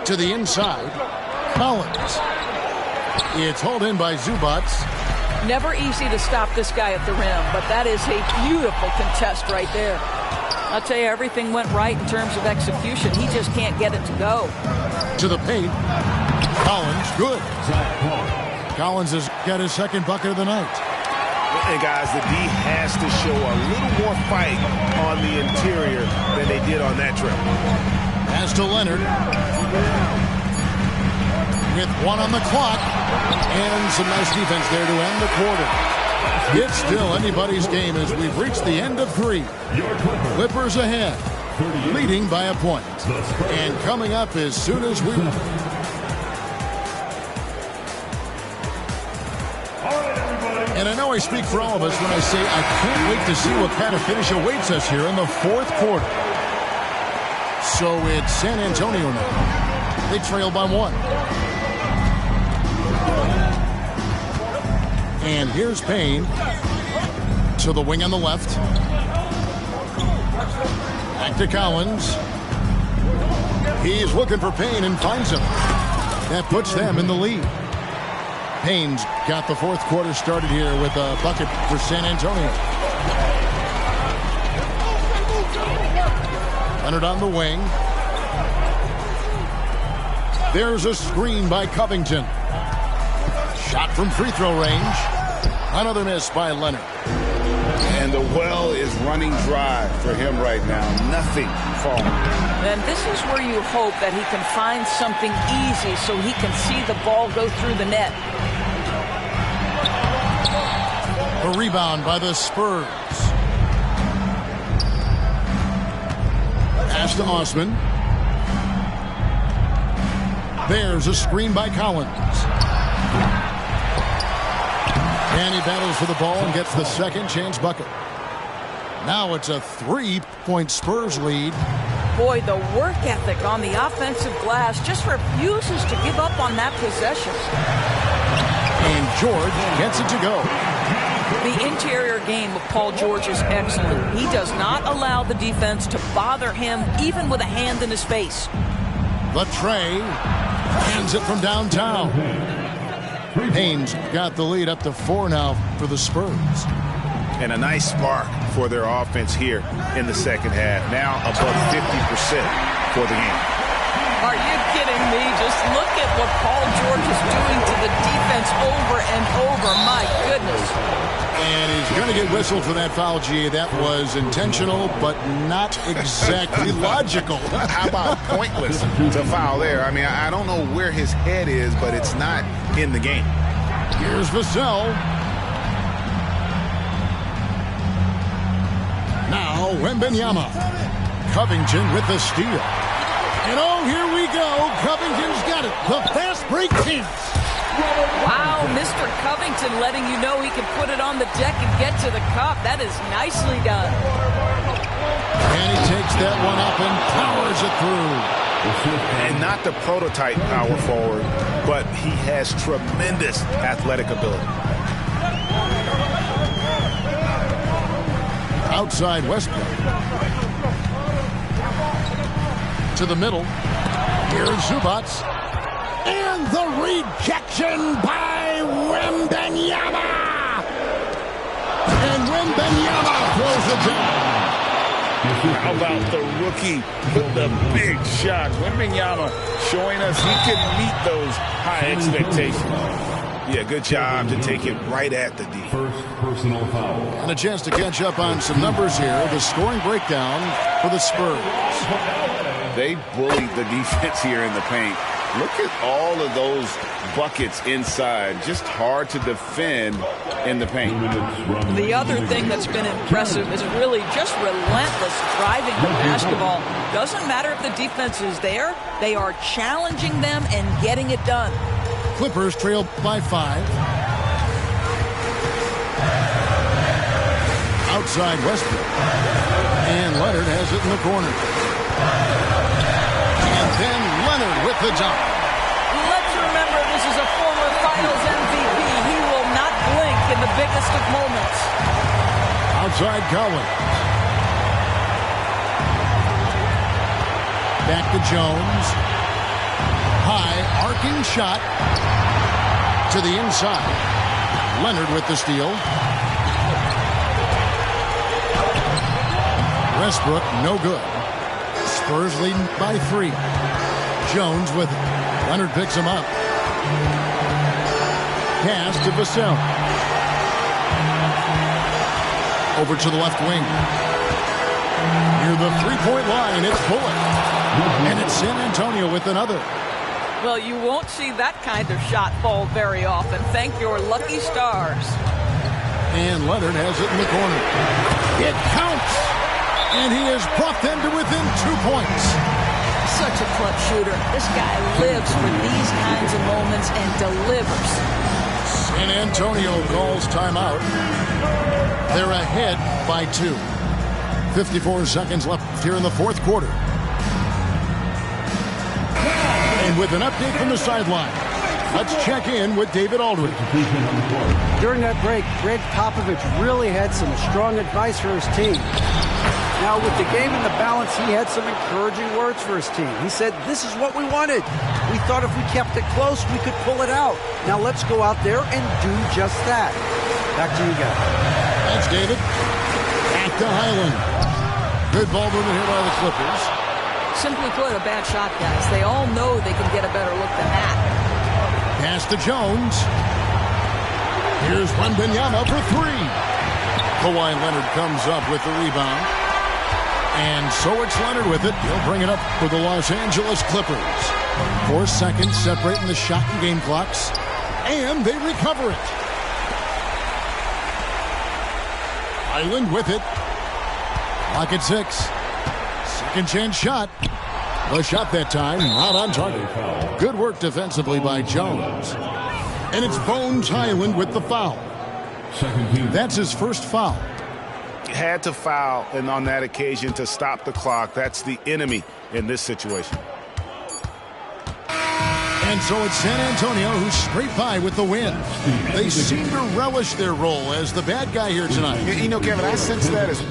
S1: To the inside, Collins. It's hauled in by Zubac.
S24: Never easy to stop this guy at the rim, but that is a beautiful contest right there. I'll tell you, everything went right in terms of execution. He just can't get it to go.
S1: To the paint. Collins, good. Collins has got his second bucket of the night.
S5: And guys, the D has to show a little more fight on the interior than they did on that trip.
S1: Pass to Leonard. With 1 on the clock. And some nice defense there to end the quarter. It's still anybody's game as we've reached the end of 3. Clippers ahead, leading by a point. And coming up as soon as we... And I know I speak for all of us when I say I can't wait to see what kind of finish awaits us here in the 4th quarter. So it's San Antonio now. They trail by 1. And here's Payne to the wing on the left. Back to Collins. He's looking for Payne and finds him. That puts them in the lead. Payne's got the 4th quarter started here with a bucket for San Antonio. Leonard on the wing. There's a screen by Covington. Shot from free throw range. Another miss by Leonard.
S2: And the well is running dry for him right now. Nothing falling.
S24: And this is where you hope that he can find something easy so he can see the ball go through the net.
S1: A rebound by the Spurs. Pass to Osman. There's a screen by Collins. And he battles for the ball and gets the second chance bucket. Now it's a 3-point Spurs lead.
S24: Boy, the work ethic on the offensive glass just refuses to give up on that possession.
S1: And George gets it to go.
S24: The interior game of Paul George is excellent. He does not allow the defense to bother him, even with a hand in his face.
S1: The tray hands it from downtown. Payne's got the lead up to 4 now for the Spurs.
S5: And a nice spark for their offense here in the second half. Now above 50% for the game.
S24: Are you kidding me? Just look at what Paul George is doing to the defense over and over. My goodness.
S1: And he's going to get whistled for that foul, G. That was intentional, but not exactly logical.
S2: How about pointless to foul there? I mean, I don't know where his head is, but it's not in the game.
S1: Here's Vassell. Now Wembanyama. Covington with the steal. And oh, here we go. Covington's got it. The fast break chance.
S24: Wow, Mr. Covington letting you know he can put it on the deck and get to the cup. That is nicely done.
S1: And he takes that one up and powers it through.
S5: And not the prototype power forward, but he has tremendous athletic ability.
S1: Outside Westbrook. To the middle. Here's Zubac. And the rejection by Wembanyama. And Wembanyama throws it down.
S2: How about the rookie with the big shot? Wembanyama showing us he can meet those high expectations.
S5: Yeah, good job to take it right at the D.
S4: First personal foul.
S1: And a chance to catch up on some numbers here. The scoring breakdown for the Spurs.
S2: They bullied the defense here in the paint. Look at all of those buckets inside. Just hard to defend in the paint.
S24: The other thing that's been impressive is really just relentless driving the basketball. Doesn't matter if the defense is there. They are challenging them and getting it done.
S1: Clippers trail by 5. Outside Westbrook. And Leonard has it in the corner. And then Leonard with the jump.
S24: Let's remember this is a former Finals MVP. He will not blink in the biggest of moments.
S1: Outside Cowan. Back to Jones. High arcing shot to the inside. Leonard with the steal. Westbrook, no good. Spurs leading by 3. Jones with it. Leonard picks him up. Pass to Vassell. Over to the left wing. Near the three-point line, it's Bullock. And it's San Antonio with another.
S24: Well, you won't see that kind of shot fall very often. Thank your lucky stars.
S1: And Leonard has it in the corner. It counts! And he has brought them to within 2 points.
S24: Such a clutch shooter. This guy lives for these kinds of moments and delivers.
S1: San Antonio calls timeout. They're ahead by 2. 54 seconds left here in the fourth quarter. And with an update from the sideline, let's check in with David Aldridge.
S7: During that break, Greg Popovich really had some strong advice for his team. Now, with the game in the balance, he had some encouraging words for his team. He said, this is what we wanted. We thought if we kept it close, we could pull it out. Now, let's go out there and do just that. Back to you guys.
S1: Thanks, David. Back to Highland. Good ball movement here by the Clippers.
S24: Simply put, a bad shot, guys. They all know they can get a better look than that.
S1: Pass to Jones. Here's Wembanyama for 3. Kawhi Leonard comes up with the rebound. And so it's Leonard with it. He'll bring it up for the Los Angeles Clippers. 4 seconds separating the shot and game clocks. And they recover it. Highland with it. Clock at 6. Second chance shot. The shot that time, not on target. Good work defensively by Jones. And it's Bones Highland with the foul. That's his first foul.
S2: Had to foul, and on that occasion to stop the clock. That's the enemy in this situation.
S1: And so it's San Antonio who's straight by with the win. They seem to relish their role as the bad guy here tonight.
S2: You know, Kevin, I sense that as...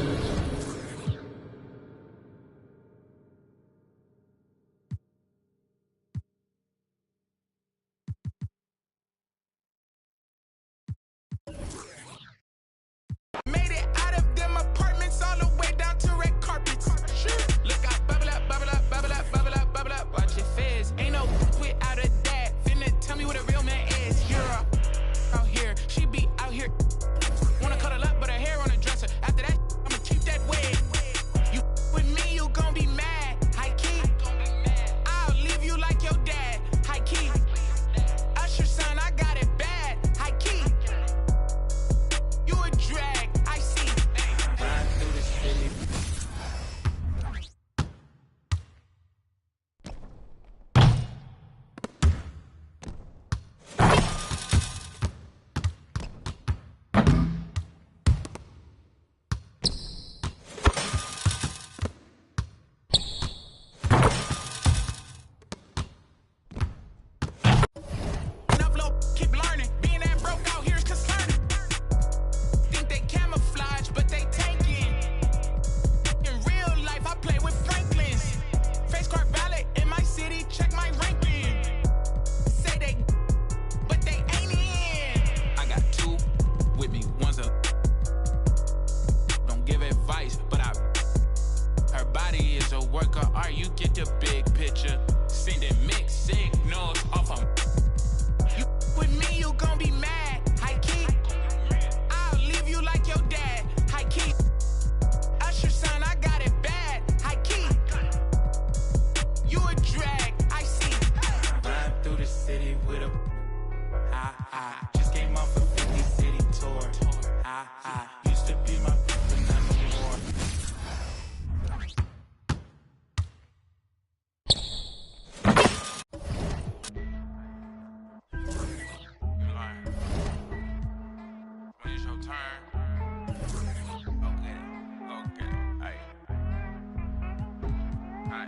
S8: I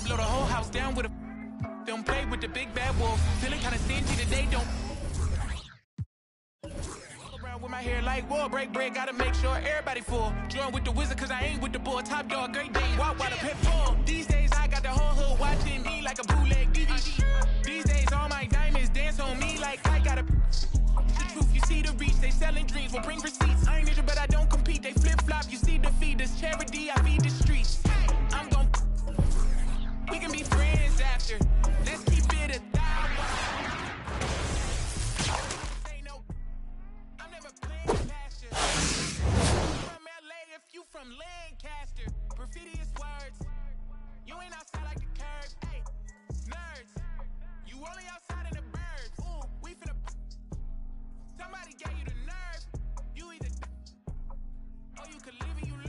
S8: blow the whole house down with a. Don't play with the big bad wolf. Feeling kinda stingy today, don't. Around with my hair like wool, break bread, gotta make sure everybody full. Join with the wizard, cause I ain't with the bull. Top dog, great day, walk while the pit full. These days I got the whole hood watching me like a bootleg DVD. These days all my diamonds dance on me like I got a. The truth, you see the reach, they selling dreams, will bring receipts. I ain't ninja, but I don't compete, they flip flop. You see the feed, this charity, I feed the streets. I'm gon' we can be friends after. Let's keep it 1,000. I'm never playing pasture. From LA if you from Lancaster. Graffiti is words. You ain't outside like the curb. Hey, nerds. You only outside in the burbs. Ooh, we finna. Somebody gave you the nerve. You either or you can live and you learn.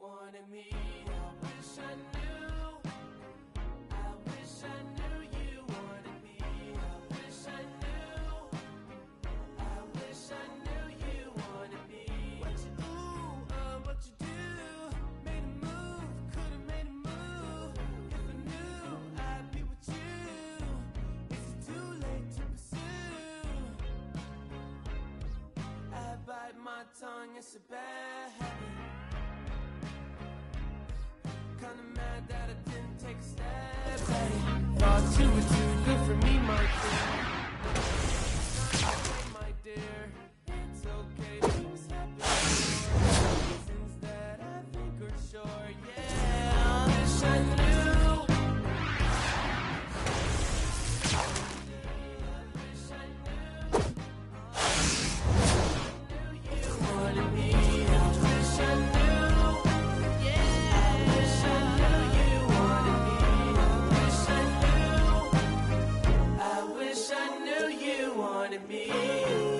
S15: Wanted me, I wish I knew. I wish I knew you wanted me. I wish I knew. I wish I knew you wanted me. What you do, what you do? Made a move, could've made a move. If I knew I'd be with you. Is it too late to pursue? I bite my tongue, it's a bad habit. Kinda mad that I didn't take a step at it. Thought you were too good for me, my dear. It's okay to be happy for reasons that I think are sure. Yeah, I wish I knew. You wanted me. I wish I knew. I wish I knew you wanted me.